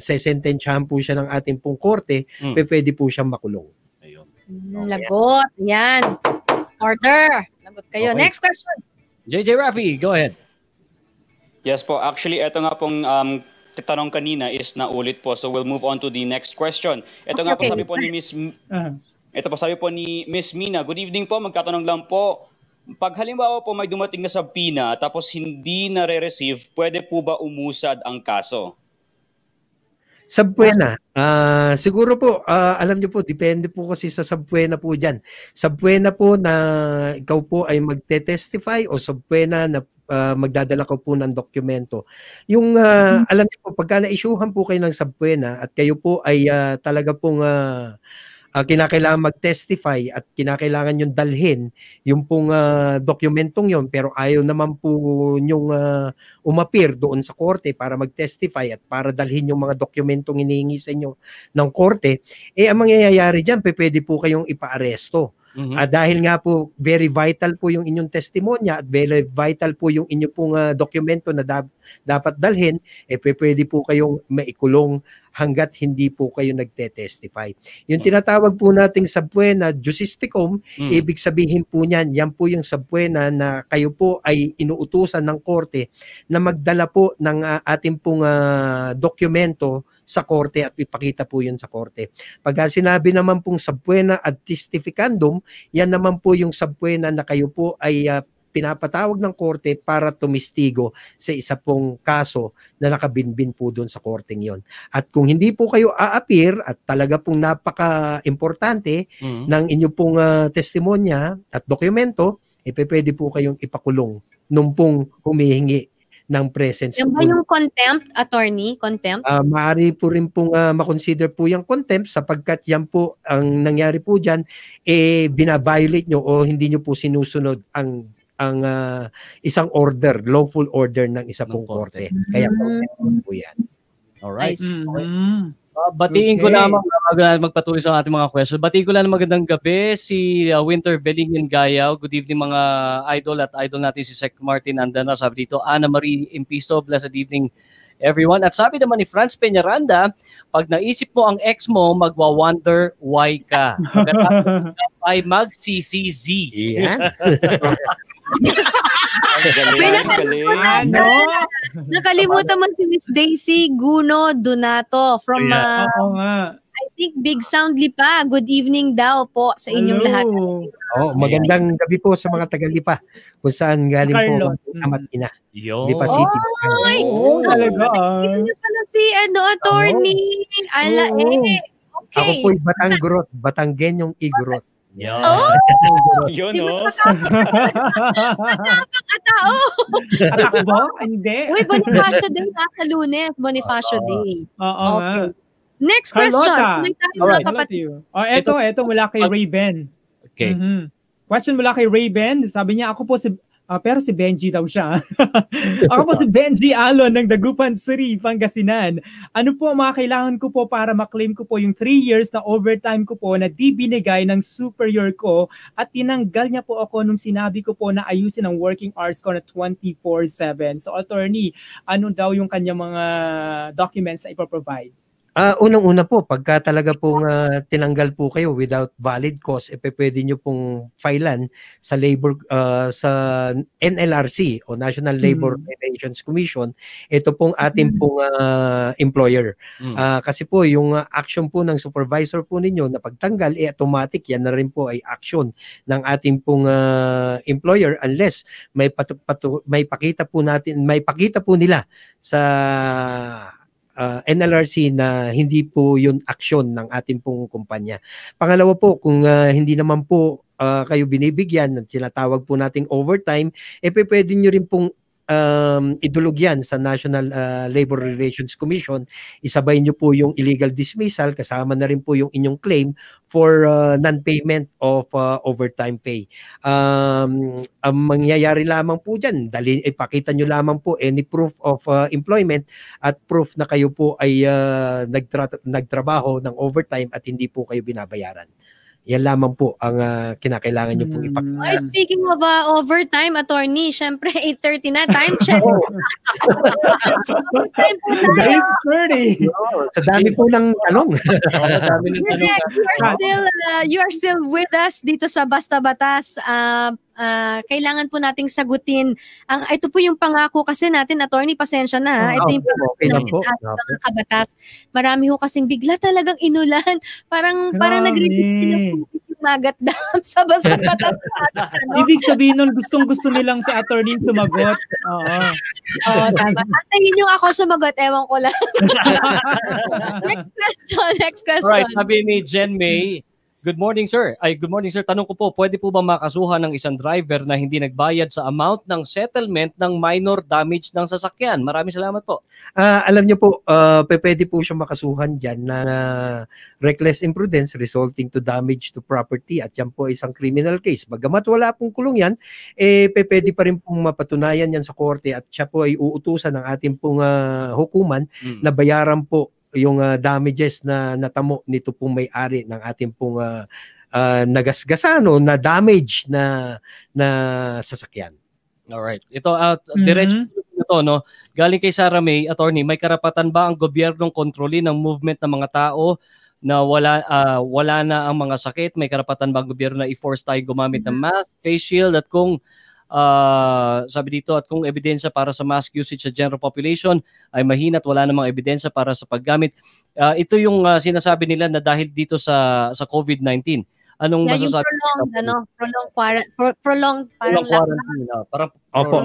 sesentensyahan po siya ng ating pong korte, pwede po siyang makulong. Lagot. Yan. Order. Lagot kayo. Okay. Next question. JJ Rafi, go ahead. Yes po. Actually, ito nga pong tanong kanina is naulit po. So we'll move on to the next question. Ito nga po sabi po ni Miss Mina. Good evening po. Magkatanong lang po. Pag halimbawa po may dumating na subpoena tapos hindi na-receive, pwede po ba umusad ang kaso? Subpoena. Siguro po, alam niyo po, depende po kasi sa subpoena po dyan. Subpoena po na ikaw po ay magte-testify o subpoena na magdadala ko po ng dokumento. Yung alam niyo po, pagka na-issuehan po kayo ng subpoena at kayo po ay talaga pong kinakailangan mag-testify at kinakailangan yung dalhin yung pong dokumentong yon pero ayaw naman po yung umapir doon sa korte para mag-testify at para dalhin yung mga dokumentong hinihingi sa inyo ng korte, ang mangyayari dyan, pwede po kayong ipa-aresto. Dahil nga po very vital po yung inyong testimonya at very vital po yung inyong pong dokumento na dapat dalhin, pwede po kayong maikulong hanggat hindi po kayo nagte-testify. Yung tinatawag po nating subpoena justisticum, ibig sabihin po niyan, yan po yung subpoena na kayo po ay inuutusan ng korte na magdala po ng ating pong dokumento sa korte at ipakita po yun sa korte. Pag sinabi naman pong subpoena ad testificandum, yan naman po yung subpoena na kayo po ay pinapatawag ng korte para tumistigo sa isa pong kaso na nakabinbin po doon sa korteng yon. At kung hindi po kayo a-appear at talaga pong napaka-importante ng inyo pong testimonya at dokumento, pwede po kayong ipakulong nung pong humihingi ng presence. Yan ba yung contempt, attorney? Contempt? Maaari po rin pong makonsider po yung contempt sapagkat yan po ang nangyari po dyan, binabiolate nyo o hindi nyo po sinusunod ang isang order, lawful order ng isa pong korte. Kaya po yan. Alright. Batiin ko lamang magpatuloy sa ating mga questions. Batiin ko lang magandang gabi si Winter Belingin Gayaw. Good evening mga idol at idol natin si Sec Martin Andanar. Sabi dito, Ana Marie Impisto, blessed evening everyone. At sabi naman ni Franz Peñaranda, pag naisip mo ang ex mo, magwa-wonder why ka. Ay mag-CCZ. Yeah. Nakalimutan mo si Miss Daisy Guno Donato from I think Big Sound Lipa. Good evening daw po sa inyong lahat. Magandang gabi po sa mga taga-Lipa kung saan galing po amat ina. Lipa City. Talaga. Hindi pala si attorney. Okay. Ako po ay Batanggenyong Igorot. Yun, Napakatao. Atakbo? Hindi. Uy, Bonifacio Day sa Lunes. Bonifacio Day. Okay. Next question. Ito mula kay Ray Ben. Okay. Question mula kay Ray Ben. Sabi niya, ako po si pero si Benji daw siya. Ako po si Benji Alon ng Dagupan City, Pangasinan. Ano po ang mga kailangan ko po para maklaim ko po yung 3 years na overtime ko po na di binigay ng superior ko at tinanggal niya po ako nung sinabi ko po na ayusin ang working hours ko na 24/7. So attorney, ano daw yung kanyang mga documents na ipoprovide? Unang-una po, pagka talaga pong tinanggal po kayo without valid cause, pwede nyo pong filean sa sa NLRC o National Labor Relations Commission. Ito pong ating pong employer. Kasi po yung action po ng supervisor po ninyo na pagtanggal, automatic yan na rin po ay action ng ating pong employer unless may pakita po nila sa NLRC na hindi po yun aksyon ng ating pong kumpanya. Pangalawa po, kung hindi naman po kayo binibigyan at sinatawag po nating overtime, pwede nyo rin pong idulog yan sa National Labor Relations Commission. Isabay nyo po yung illegal dismissal, kasama na rin po yung inyong claim for non-payment of overtime pay. Ang mangyayari lamang po dyan, ipakita nyo lamang po any proof of employment at proof na kayo po ay nagtrabaho ng overtime at hindi po kayo binabayaran. Yan lamang po ang kinakailangan nyo pong ipakita. Speaking of overtime, attorney, syempre 8:30 na, time check. Overtime po tayo. 8:30. Sa dami po ng tanong. You are still with us dito sa Basta Batas. Kailangan po nating sagutin. Ito po yung pangako kasi natin, attorney, pasensya na. Ito yung pangako natin sa ating mga kabatas. Marami ho kasing bigla talagang inulan. Parang nag-release yung Magat Dam sa Basta Batas. Ibig sabihin nun, gustong-gusto nilang si attorney sumagot. Oo, tama. Antayin yung ako sumagot, ewan ko lang. Next question. Right, sabi ni Jen May, good morning, sir. Good morning, sir. Tanong ko po, pwede po ba makasuhan ng isang driver na hindi nagbayad sa amount ng settlement ng minor damage ng sasakyan? Maraming salamat po. Alam niyo po, pwede po siya makasuhan dyan na reckless imprudence resulting to damage to property at yan po isang criminal case. Bagamat wala pong kulong yan, pwede pa rin pong mapatunayan yan sa korte at siya po ay uutusan ng ating pong hukuman na bayaran po yung damages na natamo nito pong may-ari ng ating pong nagasgasan o na damage na sasakyan. Alright. Ito, diretso ito, no? Galing kay Sarah May, attorney, may karapatan ba ang gobyernong kontrolin ang movement ng mga tao na wala na ang mga sakit? May karapatan ba ang gobyerno na i-force tayo gumamit ng mask, face shield, at kung sabi dito, at kung ebidensya para sa mask usage sa general population ay mahina at wala namang ebidensya para sa paggamit. Ito yung sinasabi nila na dahil dito sa COVID-19. Anong masasabi? Prolonged quarantine. Opo.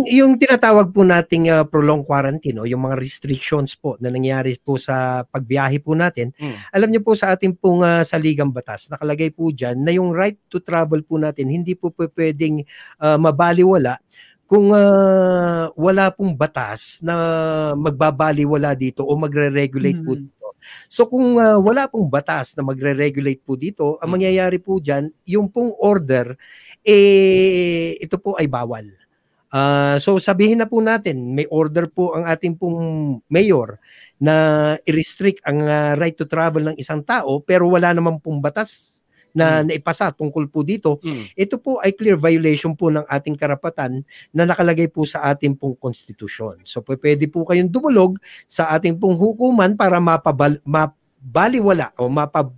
Yung tinatawag po nating prolonged quarantine o yung mga restrictions po na nangyari po sa pagbiyahe po natin. Alam niyo po sa ating pong saligang batas, nakalagay po dyan na yung right to travel po natin hindi po pwedeng mabaliwala kung wala pong batas na magbabaliwala dito o magre-regulate po dito. So kung wala pong batas na magre-regulate po dito, ang mangyayari po dyan, yung pong order, ito po ay bawal. So sabihin na po natin, may order po ang ating pong mayor na i-restrict ang right to travel ng isang tao, pero wala naman pong batas na naipasa tungkol po dito, ito po ay clear violation po ng ating karapatan na nakalagay po sa ating pong konstitusyon. So pwede po kayong dumulog sa ating pong hukuman para mapabaliwala o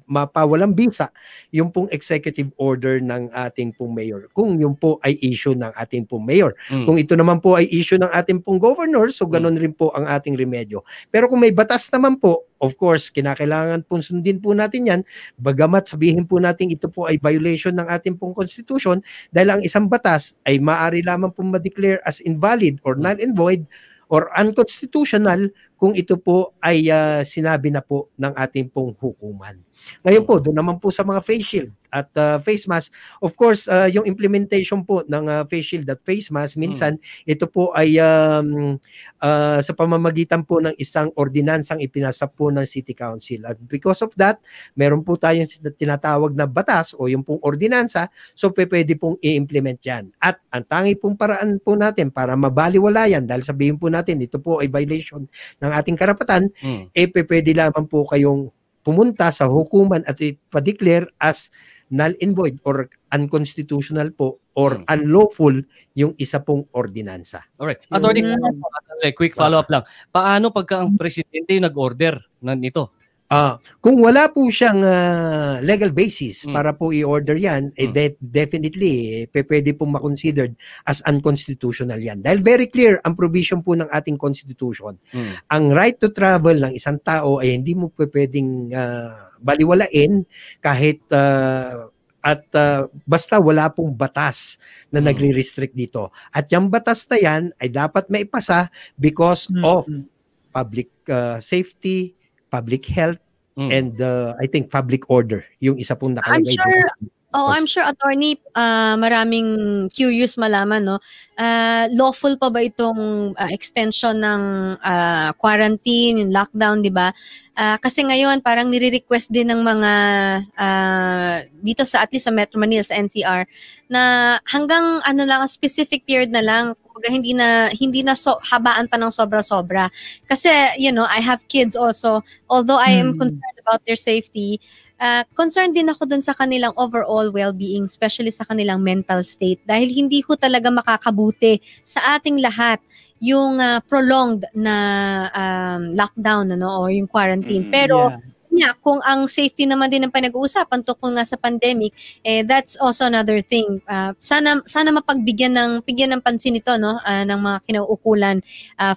mapawalang bisa yung pong executive order ng ating pong mayor. Kung yung po ay issue ng ating pong mayor. Kung ito naman po ay issue ng ating pong governor, so ganun rin po ang ating remedyo. Pero kung may batas naman po, of course, kinakailangan po sundin po natin yan, bagamat sabihin po natin ito po ay violation ng ating pong constitution, dahil ang isang batas ay maaari lamang po ma-declare as invalid or null and void or unconstitutional kung ito po ay sinabi na po ng ating pong hukuman. Ngayon po, doon naman po sa mga face shield at face mask, of course, yung implementation po ng face shield at face mask, minsan ito po ay sa pamamagitan po ng isang ordinansang ipinasa po ng City Council. At because of that, meron po tayong tinatawag na batas o yung pong ordinansa, so pwede pong i-implement yan. At ang tangi pong paraan po natin para mabaliwala yan, dahil sabihin po natin, ito po ay violation ng ating karapatan, pwede lamang po kayong pumunta sa hukuman at ipa-declare as null and void or unconstitutional po or unlawful yung isa pong ordinansa. Alright. Attorney, quick follow-up lang. Paano pagka ang presidente yung nag-order nito? Kung wala po siyang legal basis para po i-order yan, definitely pwede pong makonsidered as unconstitutional yan. Dahil very clear ang provision po ng ating constitution. Ang right to travel ng isang tao ay hindi mo pwedeng baliwalain kahit basta wala pong batas na nagre-restrict dito. At yung batas na yan ay dapat maipasa because of public safety, public health, and I think public order, yung isa pong nakalagay. I'm sure, attorney, maraming curious malaman, no? Lawful pa ba itong extension ng quarantine, yung lockdown, di ba? Kasi ngayon, parang nire-request din ng mga dito sa, at least sa Metro Manila, sa NCR, na hanggang lang, specific period na lang, hindi na habaan pa ng sobra-sobra. Kasi, I have kids also. Although I am concerned about their safety, concerned din ako dun sa kanilang overall well-being, especially sa kanilang mental state. Dahil hindi ko talaga makakabuti sa ating lahat yung prolonged na lockdown o yung quarantine. Pero, kung ang safety naman din ang pinag-uusapan tungkol nga sa pandemic, that's also another thing. Sana mapagbigyan ng pansin ito, no, ng mga kinauukulan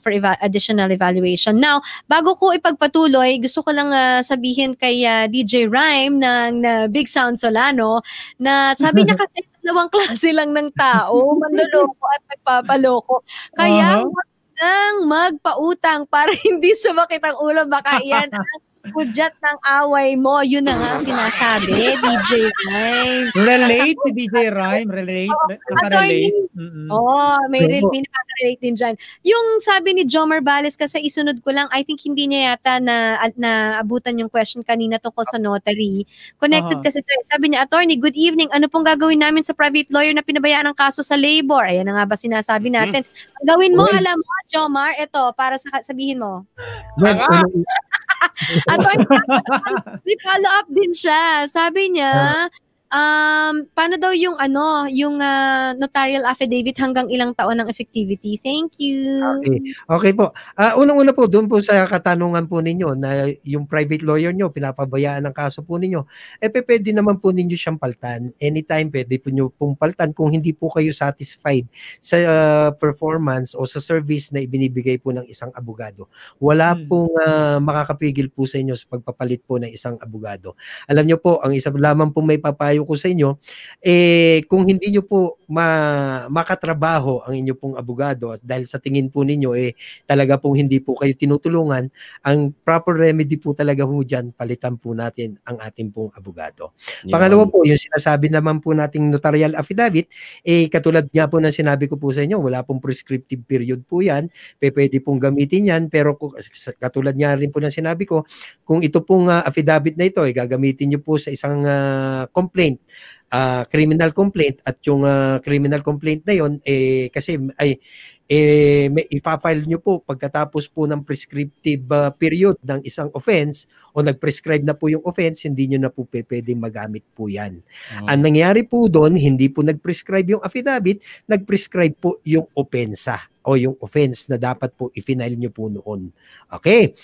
for additional evaluation. Now, bago ko ipagpatuloy, gusto ko lang sabihin kay DJ Rhyme ng Big Sound Solano na sabi niya kasi dalawang klase lang ng tao, manloloko at nagpapaloko. Kaya huwag nang magpautang para hindi sumakit ang ulo, baka iyan ang pudyat ng away mo. Yun na nga sinasabi, DJ Rhyme. Relate si DJ Rhyme. Relate. May nakaka-relate din dyan. Yung sabi ni Jomar Bales, kasi isunod ko lang, I think hindi niya yata na abutan yung question kanina tungkol sa notary. Connected kasi ito. Sabi niya, attorney, good evening. Ano pong gagawin namin sa private lawyer na pinabayaan ng kaso sa labor? Ayan na nga ba sinasabi natin. Ang gawin mo, alam mo, Jomar, ito, para sabihin mo. At may follow up din siya. Sabi niya, paano daw yung notarial affidavit hanggang ilang taon ng effectivity? Thank you. Okay po. Unang-una po, doon po sa katanungan po ninyo na yung private lawyer nyo, pinapabayaan ng kaso po ninyo, pwede naman po ninyo siyang paltan. Anytime pwede po nyo pong paltan kung hindi po kayo satisfied sa performance o sa service na ibinibigay po ng isang abogado. Wala pong makakapigil po sa inyo sa pagpapalit po ng isang abogado. Alam nyo po, ang isa lamang po may papayo papayo ko sa inyo, kung hindi nyo po makatrabaho ang inyo pong abogado at dahil sa tingin po ninyo talaga pong hindi po kayo tinutulungan, ang proper remedy po talaga ho dyan, palitan po natin ang ating pong abogado. Pangalawa po, yung sinasabi naman po nating notarial affidavit, katulad nga po na sinabi ko po sa inyo, wala pong prescriptive period po yan, pwede pong gamitin yan, pero katulad nga rin po na sinabi ko, kung ito pong affidavit na ito, gagamitin nyo po sa isang complaint, criminal complaint, at yung criminal complaint na yon kasi may ipafile nyo po pagkatapos po ng prescriptive period ng isang offense o nag-prescribe na po yung offense, hindi nyo na po pwedeng magamit po yan. Ang nangyari po doon, hindi po nag-prescribe yung affidavit, nag-prescribe po yung opensa o yung offense na dapat po i-file nyo po noon. Okay.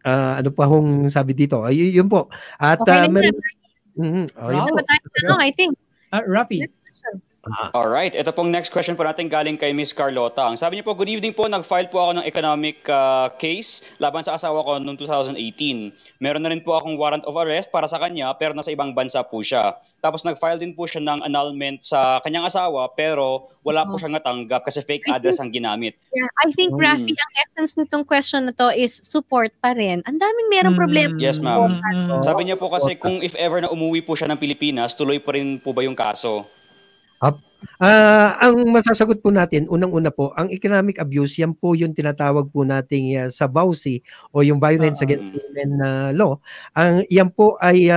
Ano pa hong sabi dito? Yun po. At okay, I think. Rafi. Alright, ito pong next question po natin galing kay Miss Carlota. Ang sabi niyo po, good evening po, nag-file po ako ng economic case laban sa asawa ko noong 2018. Meron na rin po akong warrant of arrest para sa kanya pero nasa ibang bansa po siya. Tapos nag-file din po siya ng annulment sa kanyang asawa pero wala po siyang natanggap kasi fake address ang ginamit. Yeah, I think, Rafi, ang essence nitong question na to is support pa rin. Ang daming merong problema. Yes, ma'am. Sabi niya po kasi kung if ever na umuwi po siya ng Pilipinas, tuloy pa rin po ba yung kaso? Ang masasagot po natin, unang-una po, ang economic abuse, yan po yung tinatawag po nating sa VAUSI o yung Violence Against Women law. Yan po ay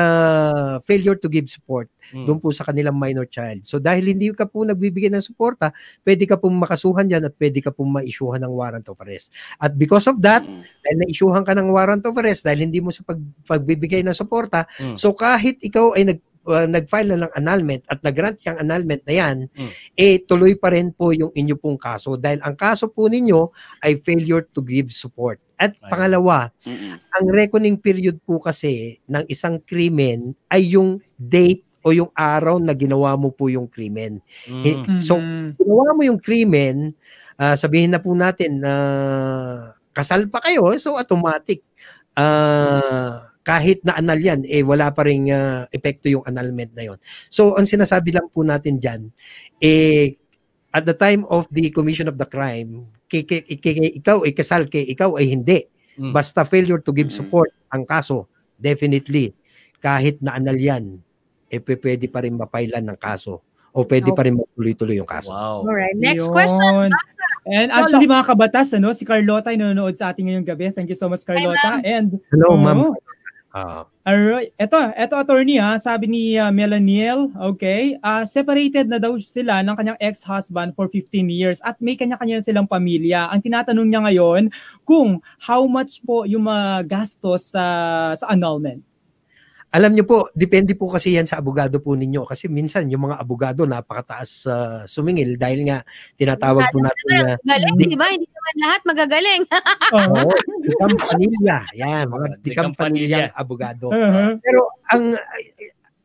failure to give support doon po sa kanilang minor child. So dahil hindi ka po nagbibigay ng suporta, pwede ka pong makasuhan dyan at pwede ka pong ma-issuehan ng warrant of arrest. At because of that, dahil na-issuehan ka ng warrant of arrest, dahil hindi mo sa pagbibigay ng suporta, so kahit ikaw ay nag-file na ng annulment at nag-grant yung annulment na yan, tuloy pa rin po yung inyo pong kaso dahil ang kaso po ninyo ay failure to give support. At pangalawa, ang reckoning period po kasi ng isang krimen ay yung date o yung araw na ginawa mo po yung krimen. So, ginawa mo yung krimen, sabihin na po natin na kasal pa kayo, so automatic. Kahit na annul yan, wala pa ring epekto yung annulment na yon. So, ang sinasabi lang po natin dyan, at the time of the commission of the crime, ikaw ay kasal, ikaw ay hindi. Basta failure to give support ang kaso, definitely, kahit na annul yan, pwede pa rin mapailan ng kaso. O pwede pa rin matuloy-tuloy yung kaso. Wow. Alright, next question. And actually mga kabatas, si Carlota ay nanonood sa ating ngayong gabi. Thank you so much, Carlota. And hello, ma'am. Alright, ito attorney sabi ni Melaniel, okay, separated na daw sila ng kanyang ex-husband for 15 years at may kanya-kanya silang pamilya. Ang tinatanong niya ngayon kung how much po yung gastos sa annulment. Alam niyo po, depende po kasi yan sa abogado po ninyo. Kasi minsan yung mga abogado napakataas sumingil dahil nga tinatawag po natin na magaling, di ba? Hindi naman lahat magagaling. Oo, dikang panilya. Yan, mga dikang panilyang abogado. Pero ang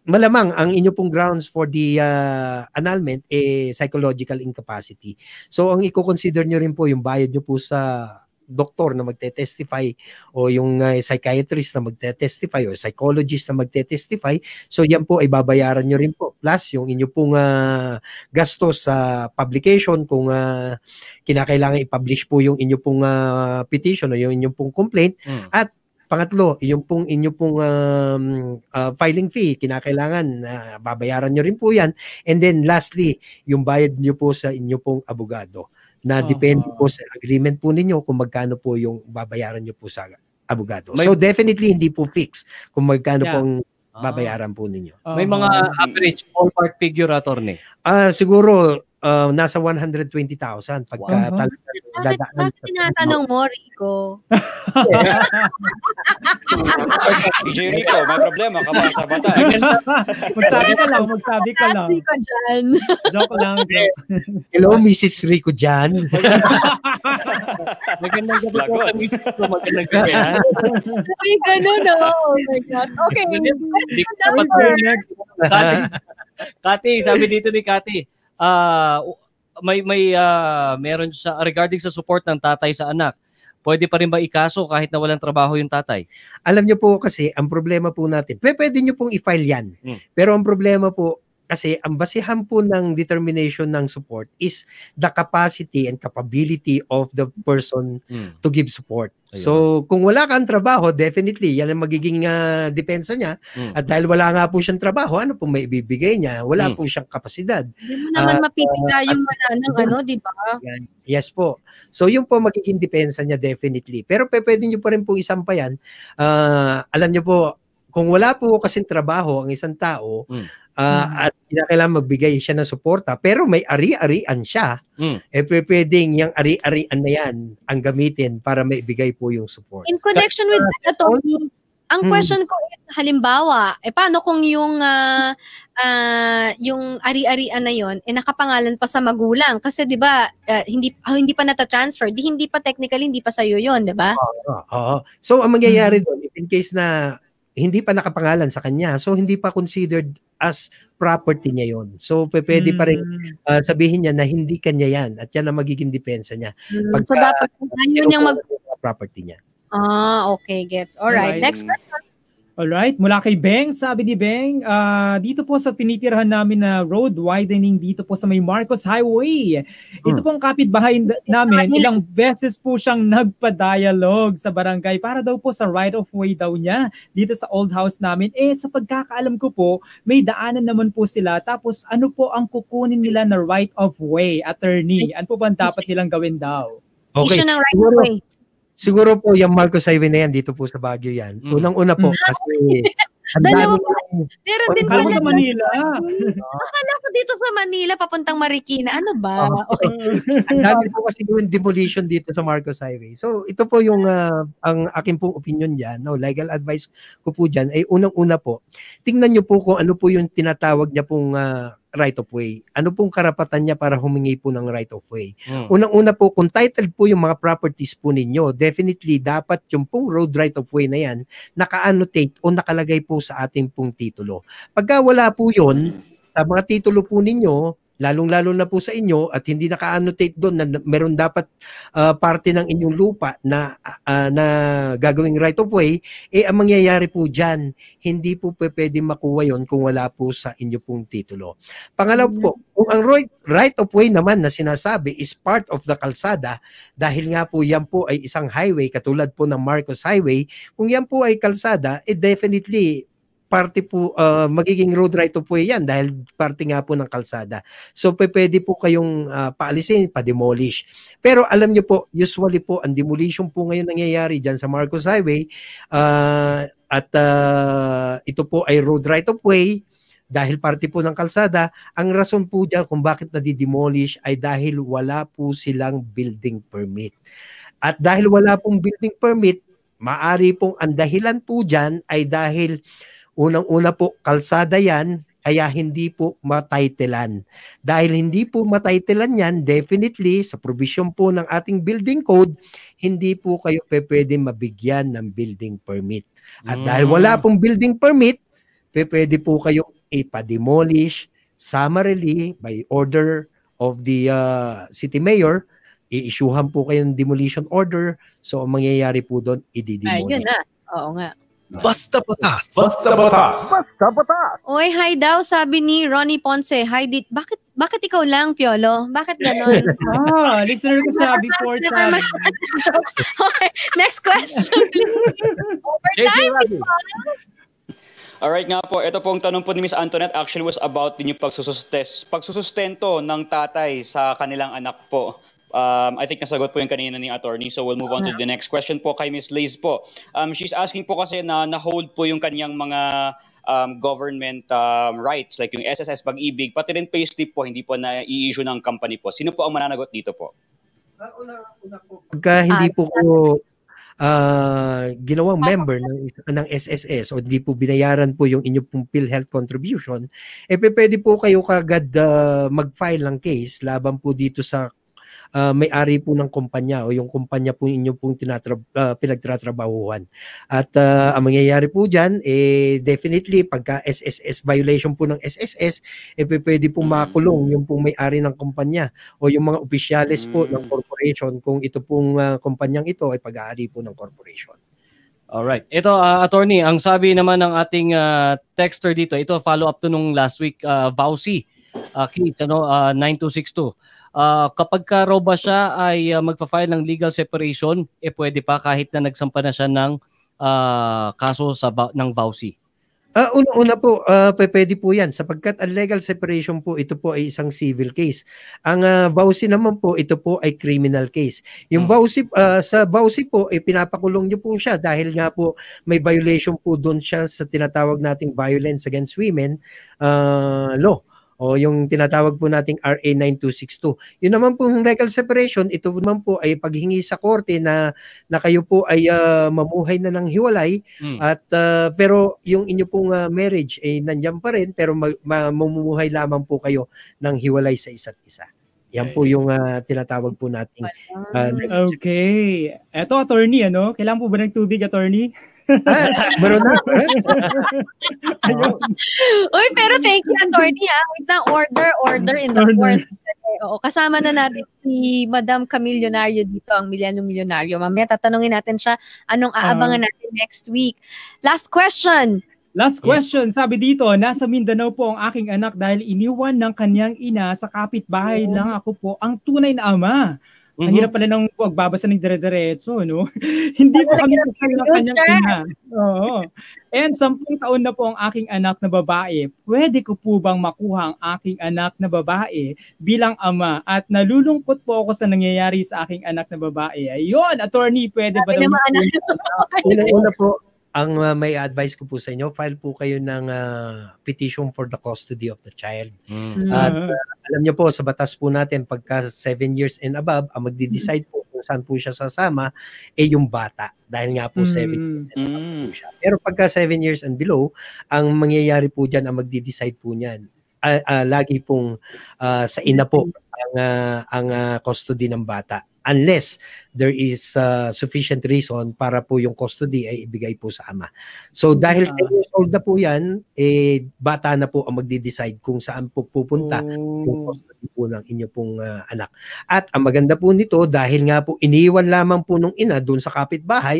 malamang ang inyo pong grounds for the annulment psychological incapacity. So ang i-consider nyo rin po yung bayad nyo po sa doktor na magte-testify o yung psychiatrist na magte-testify o psychologist na magte-testify. So yan po ay babayaran nyo rin po. Plus yung inyo pong gastos sa publication kung kinakailangan i-publish po yung inyo pong petition o yung inyo pong complaint. At pangatlo, yung pong inyo pong filing fee, kinakailangan babayaran nyo rin po yan. And then lastly, yung bayad nyo po sa inyo pong abogado na depende po sa agreement po ninyo kung magkano po yung babayaran nyo po sa abogado. So definitely hindi po fix kung magkano pong babayaran po ninyo. May mga average ballpark figure, attorney? Siguro nasa 120,000 pagka Bakit tinatanong mo, Rico? DJ Rico, may problema ka ba sa bata? Magsabi ka lang. Rico dyan. Joke lang. Hello, Mrs. Rico dyan. Magandang gabi po. Magandang gabi. Sabi ganun, oh my God. Okay. Kati, sabi dito ni Kati, meron sa regarding sa support ng tatay sa anak. pwede pa rin ba ikaso kahit na walang trabaho yung tatay? Alam niyo po kasi, ang problema po natin, pwede niyo pong i-file yan. Pero ang problema po, kasi ang basihan po ng determination ng support is the capacity and capability of the person to give support. So, kung wala kang trabaho, definitely, yan ang magiging depensa niya. At dahil wala nga po siyang trabaho, ano po may ibibigay niya? Wala po siyang kapasidad. Hindi mo naman mapipiga yung wala ng di ba? Yes po. So, yun po magiging depensa niya definitely. Pero pwede niyo pa rin po isampayan. Alam niyo po, kung wala po kasing trabaho ang isang tao, at kailangan magbigay siya ng suporta, pero may ari-arian siya, pwedeng yung ari-arian na yan ang gamitin para maibigay po yung support. In connection with that, Tony, ang question ko is, halimbawa, paano kung yung ari-arian na yon nakapangalan pa sa magulang? Kasi 'di ba, hindi pa nata-transfer, hindi pa technically, hindi pa sa'yo yon, 'di ba? Oo. So ang mangyayari doon, in case na hindi pa nakapangalan sa kanya, so hindi pa considered as property niya yon. So pwede pa rin sabihin niya na hindi kanya yan at yan ang magiging depensa niya. So dapat yun yung property niya. Okay, gets. Alright, next question. Alright, mula kay Beng, sabi ni Beng, dito po sa tinitirahan namin na road widening dito po sa may Marcos Highway. Ito pong kapitbahay namin, ilang beses po siyang nagpa-dialogue sa barangay para daw po sa right of way daw niya dito sa old house namin. Sa pagkakaalam ko po, may daanan naman po sila. Tapos ano po ang kukunin nila na right of way, attorney? Ano po ba dapat nilang gawin daw? Okay. Issue ng right of way. Siguro po yung Marcos Highway na yan, dito po sa Baguio yan. Unang-una po, kasi Meron din pala sa Manila. Akala ko dito sa Manila, papuntang Marikina. Ano ba? Okay. Ang dami po kasi yung demolition dito sa Marcos Highway. So ito po yung ang akin pong opinion dyan. No, legal advice ko po dyan ay unang-una po, tingnan nyo po kung ano po yung tinatawag niya pong right of way. Ano pong karapatan niya para humingi po ng right of way. Unang-una po, kung titled po yung mga properties po ninyo, definitely dapat yung pong road right of way na yan naka-annotate o nakalagay po sa ating pong titulo. Pagka wala po yun, sa mga titulo po ninyo, lalong-lalo na po sa inyo at hindi naka-annotate doon na meron dapat parte ng inyong lupa na gagawing right of way, ang mangyayari po dyan, hindi po pwede makuha yon kung wala po sa inyo pong titulo. Pangalawa po, kung ang right of way naman na sinasabi is part of the kalsada, dahil nga po yan po ay isang highway katulad po ng Marcos Highway, kung yan po ay kalsada, definitely parte po, magiging road right of way yan dahil parte nga po ng kalsada. So, pwede po kayong paalisin, pa-demolish. Pero alam nyo po, usually po, ang demolition po ngayon nangyayari dyan sa Marcos Highway at ito po ay road right of way dahil parte po ng kalsada. Ang rason po dyan kung bakit nadi-demolish ay dahil wala po silang building permit. At dahil wala pong building permit, maari pong ang dahilan po dyan ay dahil unang-una po, kalsada yan, kaya hindi po matitlean. Dahil hindi po matitlean yan, definitely, sa provision po ng ating building code, hindi po kayo pwede mabigyan ng building permit. At dahil wala pong building permit, pwede po kayo ipa-demolish, summarily, by order of the city mayor, i-issuehan po kayo ng demolition order, so ang mangyayari po doon, i-demolish. Ayun na, oo nga. Basta batas. Basta batas. Basta batas. Oy, hi daw, sabi ni Ronnie Ponce. Hi, bakit ikaw lang, Piolo? Bakit ganon? Listener ko siya before sabi. Okay, next question, please. Overtime, Alright nga po, ito pong tanong po ni Miss Antoinette actually was about din yung pagsusustento ng tatay sa kanilang anak po. I think nasagot po yung kanina ni attorney, so we'll move on to the next question po kay Miss Liz po. She's asking po kasi na-hold po yung kanyang mga government rights like yung SSS Pag-ibig, pati rin payslip po, hindi po na-i-issue ng company po. Sino po ang mananagot dito po? Una po, pagka hindi po ko ginawang member ng SSS o hindi po binayaran po yung inyong pong PhilHealth contribution, pwede po kayo kagad mag-file ng case laban po dito sa may-ari po ng kumpanya o yung kumpanya po inyo pong pinagtatrabahuhan. At ang mangyayari po dyan, definitely pagka SSS violation po ng SSS, pwede po makulong yung pong may-ari ng kumpanya o yung mga opisyales po ng corporation kung ito pong kumpanyang ito ay pag-aari po ng corporation. Alright. Ito, attorney, ang sabi naman ng ating texter dito, ito follow up to nung last week, Vauci case, 9262. Kapag ka raw ba siya ay magpa-file ng legal separation, pwede pa kahit na nagsampa na siya ng kaso ng Vauci. Una po, pwede po yan sapagkat ang legal separation po, ito po ay isang civil case. Ang Vauci naman po, ito po ay criminal case. Yung Vauci, sa Vauci po, pinapakulong nyo po siya dahil nga po may violation po doon siya sa tinatawag nating Violence Against Women law. O yung tinatawag po nating RA 9262. Yun naman po yung legal separation, ito naman po ay paghingi sa korte na kayo po ay mamuhay na ng hiwalay at pero yung inyo pong marriage ay nandiyan pa rin pero mamumuhay lamang po kayo ng hiwalay sa isa't isa. Yan po yung tinatawag po nating okay. Eto, attorney, kailangan po ba ng tubig, attorney? Meron na. Uy, pero thank you, attorney. Wait na, order in the court. Oo, kasama na natin si Madam Camillionario dito, ang Milyanyong Milyonaryo. Mamaya tatanungin natin siya anong aabangan natin next week. Last question. Sabi dito, nasa Mindanao po ang aking anak dahil iniwan ng kanyang ina sa kapitbahay lang ako po ang tunay na ama. Ang hirap pala ng pagbabasa ng dire-diretso, no? Hindi po kami kasal ng kanyang ina. Oo. And 10 taon na po ang aking anak na babae. Pwede ko po bang makuha ang aking anak na babae bilang ama? At nalulungkot po ako sa nangyayari sa aking anak na babae. Ayun, attorney, pwede ba naman? Una po, ang may advice ko po sa inyo, file po kayo ng petition for the custody of the child. At alam niyo po, sa batas po natin, pagka 7 years and above, ang magdi-decide po kung saan po siya sasama, yung bata. Dahil nga po 7 years and above po siya. Pero pagka 7 years and below, ang mangyayari po dyan, ang magdi-decide po niyan, lagi pong sa ina po ang custody ng bata. Unless there is sufficient reason para po yung custody ay ibigay po sa ama. So dahil 10 years old na po yan, bata na po ang magdi-decide kung saan po pupunta yung custody po ng inyo pong anak. At ang maganda po nito, dahil nga po iniwan lamang po nung ina doon sa kapitbahay,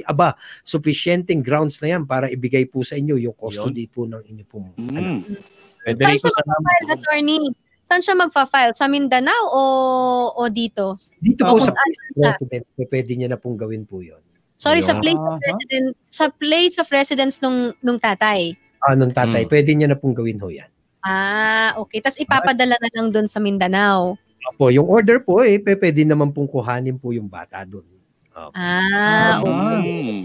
sufficienting grounds na yan para ibigay po sa inyo yung custody po ng inyo pong anak. Saan siya mag-file, attorney? Saan siya magfa-file? Sa Mindanao o dito? Dito po sa place of residence. Pwede niya na pong gawin po yun. Sorry, sa place of residence, sa place of residence nung tatay? Nung tatay. Pwede niya na pong gawin ho yan. Okay. Tapos ipapadala na lang doon sa Mindanao. Opo, yung order po, pwede naman pong kuhanin po yung bata doon. Okay.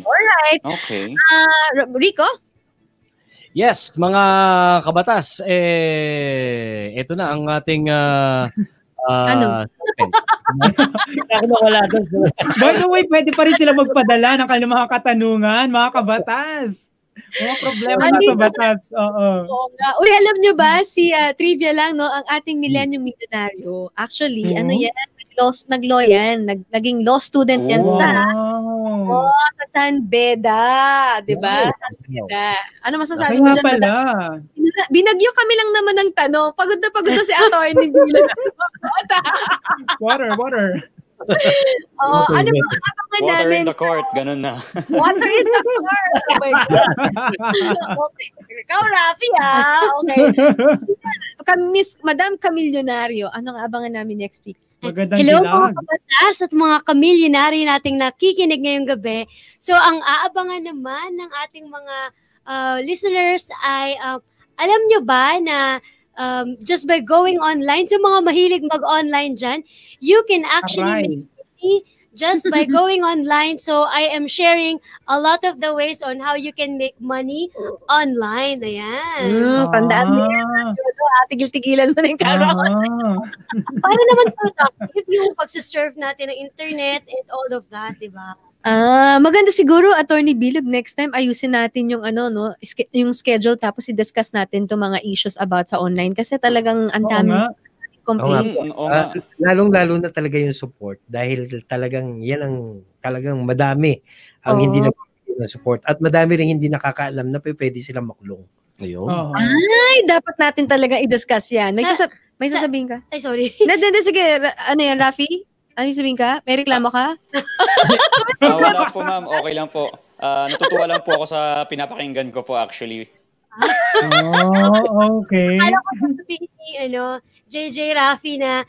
Alright. Okay. Rico? Yes, mga kabatas, ito na ang ating By the way, pwede pa rin sila magpadala ng kanilang mga katanungan, mga kabatas. Mga problema sa batas. Oo nga. Uy, alam nyo ba, trivia lang, no, ang ating Milyanyong Milyonaryo, actually, nag-law yan. Naging law student yan sa San Beda. Diba? San Beda. Ano masasabi mo dyan? Binagyo kami lang naman ng tanong. Pagod na si attorney. Water. Ano ba ang water in the court, ganun na. Water in the court. Oh my God. Okay. Ikaw, Rafi, Okay. Madam Camillionario, anong abangan namin next week? Hello mga kabatas at mga kamilyonaryo nating nakikinig ngayong gabi. So ang aabangan naman ng ating mga listeners ay alam nyo ba na just by going online, so mga mahilig mag-online dyan, you can actually make money just by going online. So I am sharing a lot of the ways on how you can make money online. Ayan. Tandaan mo yan. Tigil-tigilan mo na yung karoon. Para naman productive yung pagsusurf natin ng internet and all of that, di ba? Maganda siguro, Attorney Bilog, next time ayusin natin yung yung schedule tapos i-discuss natin itong mga issues about sa online kasi talagang ang dami complaints. Lalong-lalo na talaga yung support dahil talagang yan ang talagang madami ang hindi nagbibigay ng support at madami rin hindi nakakaalam na pwede silang makulong. Ayun. Ay, dapat natin talaga i-discuss yan. May sasabihin ka? Ay, sorry. Sige, ano yan, Rafi? Ano yung sabihin ka? May reklamo ka? Wala po, ma'am. Okay lang po. Natutuwa lang po ako sa pinapakinggan ko po actually. Okay. Alam ko sabihin ni JJ Rafi na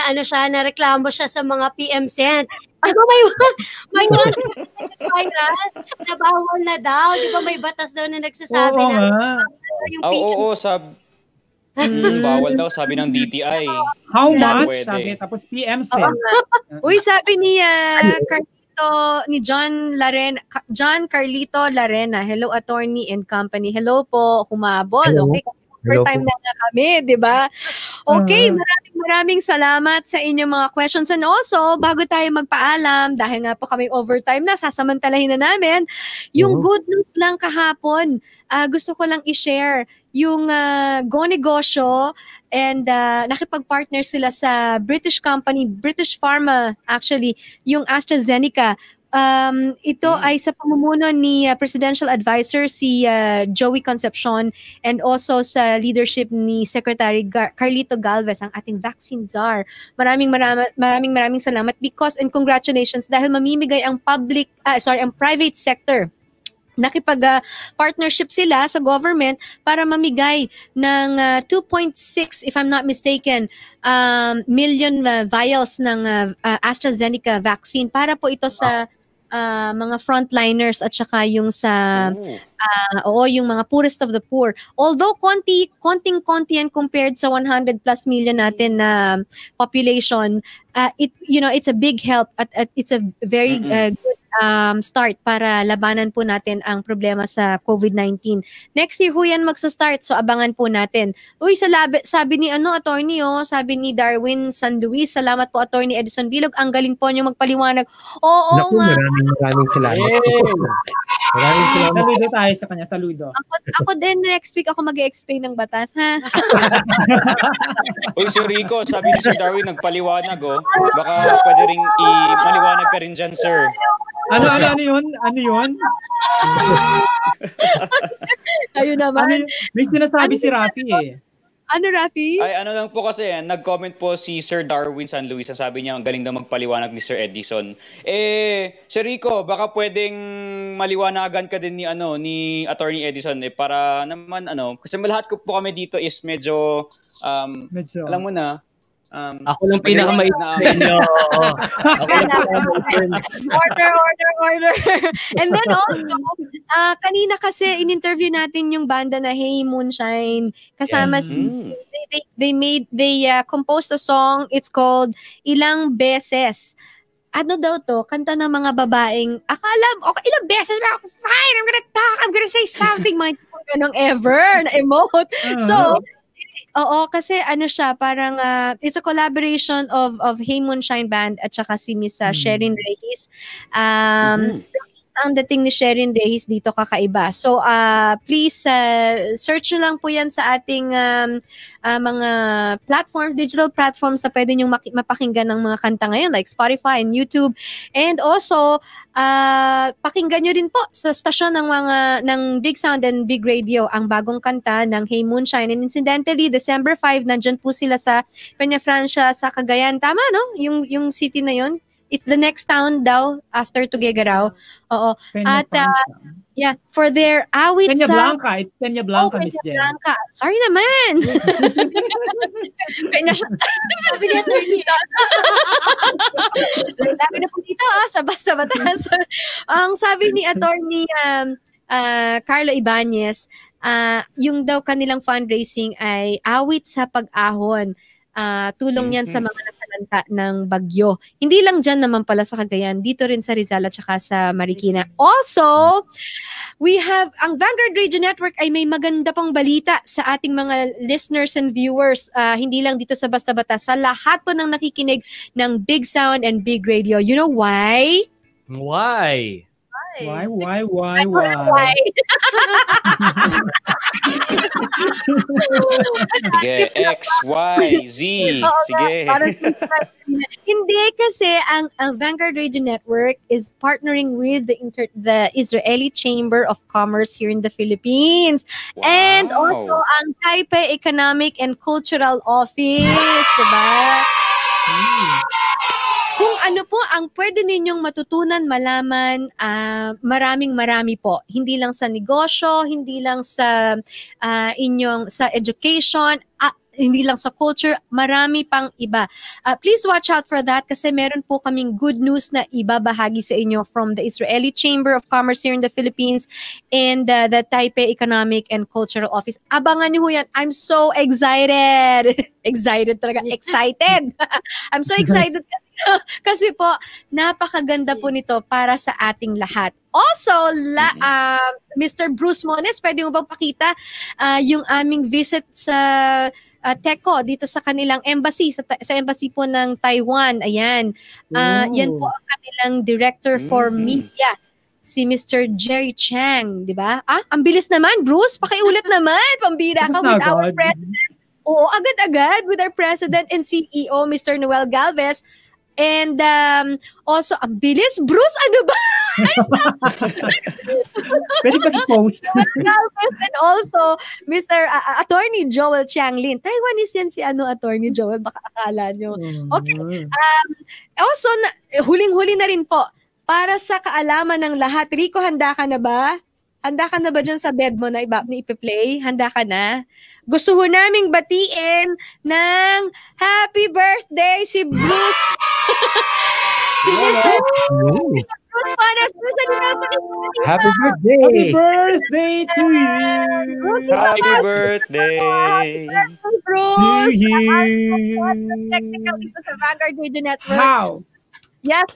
ano siya, na reklamo siya sa mga PM Cent. Di ba may viral na bawal na daw? Di ba may batas daw na nagsasabi na yung PM Cent? Bawal daw, sabi ng DTI. How much? Sabi, tapos PM Cent. Uy, sabi ni John Carlito Larena. Hello, attorney and company. Hello po, humabol. Hello. Okay, overtime na kami, di ba? Okay, maraming salamat sa inyong mga questions. And also, bago tayo magpaalam, dahil nga po kami overtime na, sasamantalahin na namin, yung good news lang kahapon, gusto ko lang i-share yung Go Negosyo and nakipag-partner sila sa British company, British Pharma actually, yung AstraZeneca. Ito ay sa pamumuno ni Presidential Advisor si Joey Concepcion and also sa leadership ni Secretary Carlito Galvez, ang ating vaccine czar. Maraming salamat because and congratulations dahil mamimigay ang ang private sector. Nakipag-partnership sila sa government para mamigay ng 2.6, if I'm not mistaken, million vials ng AstraZeneca vaccine para po ito sa mga frontliners at saka yung sa yung mga poorest of the poor. Although konting-konti yan compared sa 100 plus million natin na population, it's a big help at it's a very good start para labanan po natin ang problema sa COVID-19. Next year ho yan magsa-start, so abangan po natin. Uy, sabi ni attorney, sabi ni Darwin San Luis, salamat po attorney Edison Bilog, ang galing po niyo magpaliwanag. Oo nga. Maraming salamat. Maraming salamat. Saludo tayo sa kanya, saludo. Ako din next week ako mag-explain ng batas, ha? Uy, si Rico, sabi ni Sir Darwin, nagpaliwanag, baka pwede rin i-paliwanag ka rin dyan, sir. Ano yun? Ayun naman. May sinasabi si Rafi eh. Ano, Rafi? Ay, ano lang po kasi, nag-comment po si Sir Darwin San Luis. Sabi niya, ang galing daw magpaliwanag ni Sir Edison. Sir Rico, baka pwedeng maliwanagan ka din ni Attorney Edison para naman kasi lahat ko po kami dito is medyo alam mo na, ako lang pinakamait na inyo. Order. And then also, kanina kasi in-interview natin yung banda na Hey Moonshine. Kasama they composed a song. It's called Ilang Beses. Ano daw to? Kanta ng mga babaeng, ilang beses, fine, I'm gonna talk, I'm gonna say something, mga ganong ever, na emote. So, kasi siya, parang it's a collaboration of Hey Moonshine Band at saka si Miss Sherin Reyes. Ang dating ni Sherin Reyes dito kakaiba. So, please, search nyo lang po yan sa ating mga digital platforms na pwede nyo mapakinggan ng mga kanta ngayon like Spotify and YouTube. And also, pakinggan nyo rin po sa stasyon ng Big Sound and Big Radio ang bagong kanta ng Hey Moonshine. And incidentally, December 5, nandyan po sila sa Peñafrancia sa Cagayan. Tama, no? Yung city na yun? It's the next town daw after Tuguegarao. Oo. At for their awit Peña Blanca. It's Peña Blanca, Miss Jen. Blanca. Sorry naman. Peña sabi niya Lagi na po dito sa basta batas. Ang sabi ni Attorney Carlo Ibanez, yung daw kanilang fundraising ay awit sa pag-ahon. Tulong yan sa mga nasalanta ng bagyo. Hindi lang dyan naman pala sa Cagayan, dito rin sa Rizal at saka sa Marikina. Also, we have, ang Vanguard Radio Network ay may maganda pang balita sa ating mga listeners and viewers. Hindi lang dito sa Basta Batas, sa lahat po ng nakikinig ng Big Sound and Big Radio. You know why? Why? Why? Sige, X, Y, Z. Sige. Hindi kasi ang Vanguard Radio Network is partnering with the Israeli Chamber of Commerce here in the Philippines. Wow. And also ang Taipei Economic and Cultural Office, diba? Kung ano po ang pwede ninyong matutunan, malaman, marami po. Hindi lang sa negosyo, hindi lang sa sa education, hindi lang sa culture, marami pang iba. Please watch out for that kasi meron po kaming good news na ibabahagi sa inyo from the Israeli Chamber of Commerce here in the Philippines and the Taipei Economic and Cultural Office. Abangan niyo ho yan. I'm so excited. Excited talaga. Excited. I'm so excited kasi po, napakaganda po nito para sa ating lahat. Also, Mr. Bruce Mones, pwede mo bang pakita yung aming visit sa TECO dito sa kanilang embassy, sa embassy po ng Taiwan. Ayan. Yan po ang kanilang director for media, si Mr. Jerry Chang, di ba? Ang bilis naman, Bruce. Pakiulit naman. Pambira ka with our president. Oo, agad-agad with our president and CEO, Mr. Noel Galvez. And also, ang bilis. Bruce, ano ba? Pwede pa i-post. And also, Mr. Attorney Joel Chianglin. Taiwanese yan si Attorney Joel. Baka akala nyo. Okay. Also, huling-huli na rin po. Para sa kaalaman ng lahat. Rico, handa ka na ba? Handa ka na ba dyan sa bed mo na ipi-play? Handa ka na? Gusto ho naming batiin ng happy birthday si Bruce. Si Mr. Bruce Panas. Bruce, happy birthday! Happy birthday to you! Happy birthday! Bruce! To you! Technical dito sa Vanguard Radio Network. How? Yes,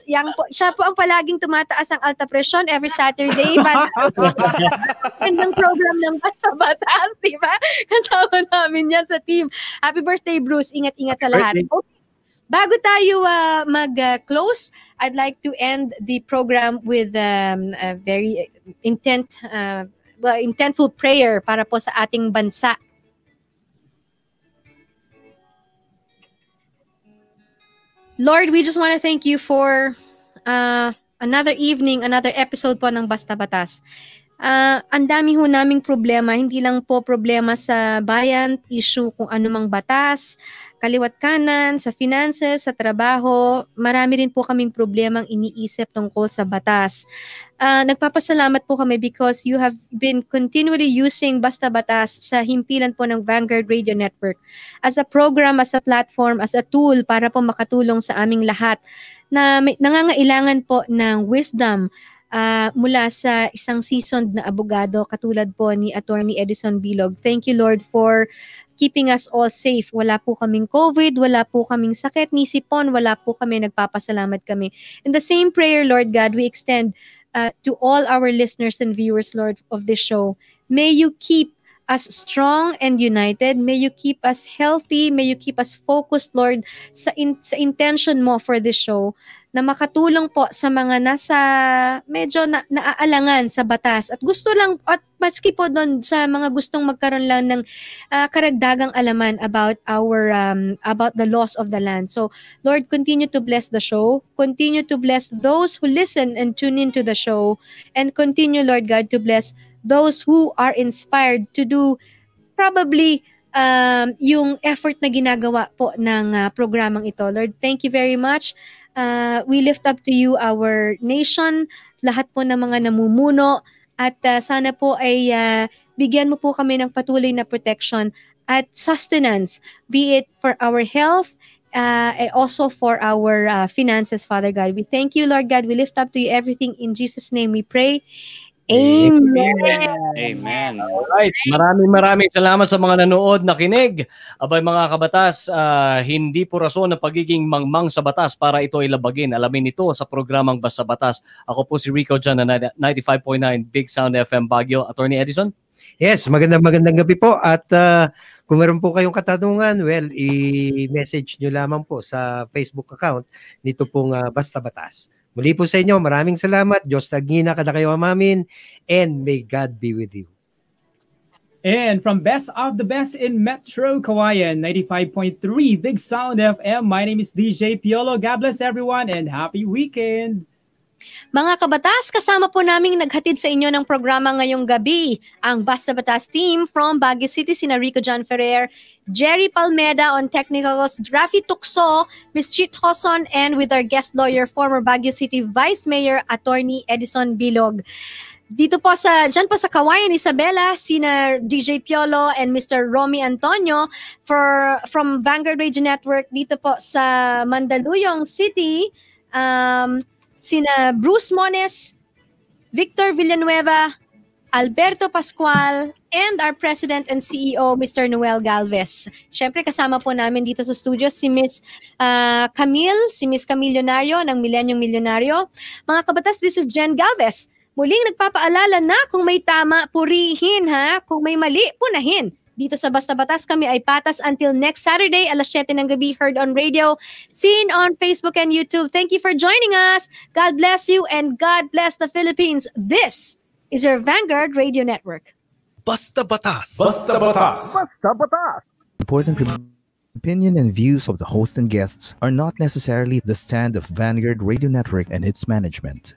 siya po ang palaging tumataas ang alta presyon every Saturday. Ng program ng Basta Batas, di ba? Kasama namin yan sa team. Happy birthday, Bruce. Ingat-ingat sa lahat. Okay. Bago tayo mag-close, I'd like to end the program with a very intentful prayer para po sa ating bansa. Lord, we just want to thank you for another evening, another episode po ng Basta Batas. Ang dami ho naming problema, hindi lang po problema sa bayan, issue kung anumang batas, kaliwat kanan, sa finances, sa trabaho, marami rin po kaming problemang iniisip tungkol sa batas. Nagpapasalamat po kami because you have been continually using Basta Batas sa himpilan po ng Vanguard Radio Network as a program, as a platform, as a tool para po makatulong sa aming lahat na nangangailangan po ng wisdom mula sa isang seasoned na abogado katulad po ni Attorney Edison Bilog. Thank you, Lord, for keeping us all safe. Wala po kaming COVID, wala po kaming sakit, ni sipon, wala po kami, nagpapasalamat kami. In the same prayer, Lord God, we extend to all our listeners and viewers, Lord, of this show. May you keep us strong and united. May you keep us healthy. May you keep us focused, Lord, sa intention mo for this show na makatulong po sa mga nasa medyo naaalangan sa batas at gusto lang at maski po doon sa mga gustong magkaroon lang ng karagdagang alaman about about the laws of the land. So Lord, continue to bless the show, continue to bless those who listen and tune into the show, and continue, Lord God, to bless those who are inspired to do probably yung effort na ginagawa po ng programang ito. Lord, thank you very much. We lift up to you our nation, lahat po ng mga namumuno, at sana po ay bigyan mo po kami ng patuloy na protection at sustenance, be it for our health, and also for our finances, Father God. We thank you, Lord God. We lift up to you everything. In Jesus' name we pray. Amen. Amen. Alright, maraming salamat sa mga nanood, nakinig. Abay mga kabatas, hindi po rason ng pagiging mangmang sa batas para ito ilabagin. Alamin ito sa programang Basta Batas. Ako po si Rico Jan na 95.9 Big Sound FM Baguio. Attorney Edison? Yes, magandang gabi po. At kung meron po kayong katanungan, well, i-message nyo lamang po sa Facebook account nito pong Basta Batas. Muli po sa inyo, maraming salamat. Diyos tagina kada kayo amamin, and may God be with you. And from best of the best in Metro Kawayan, 95.3 Big Sound FM, my name is DJ Piolo. God bless everyone and happy weekend! Mga kabatas, kasama po naming naghatid sa inyo ng programa ngayong gabi ang Basta Batas team from Baguio City, sina Rico John Ferrer, Jerry Palmeda on technicals, Rafi Tukso, Ms. Chit Hoson, and with our guest lawyer, former Baguio City Vice Mayor, Attorney Edison Bilog. Dyan po sa Kawayan, Isabela, sina DJ Piolo and Mr. Romy Antonio from Vanguard Radio Network. Dito po sa Mandaluyong City, sina Bruce Mones, Victor Villanueva, Alberto Pascual, and our President and CEO, Mr. Noel Galvez. Siyempre, kasama po namin dito sa studio si Miss Miss Camille Leonario ng Milenyong Milyonaryo. Mga kabatas, this is Jen Galvez. Muling nagpapaalala na kung may tama, purihin ha. Kung may mali, punahin. Dito sa Basta Batas, kami ay patas until next Saturday, alas 7 ng gabi, heard on radio, seen on Facebook and YouTube. Thank you for joining us. God bless you and God bless the Philippines. This is your Vanguard Radio Network. Basta Batas. Basta Batas. Basta Batas. Important opinion and views of the host and guests are not necessarily the stand of Vanguard Radio Network and its management.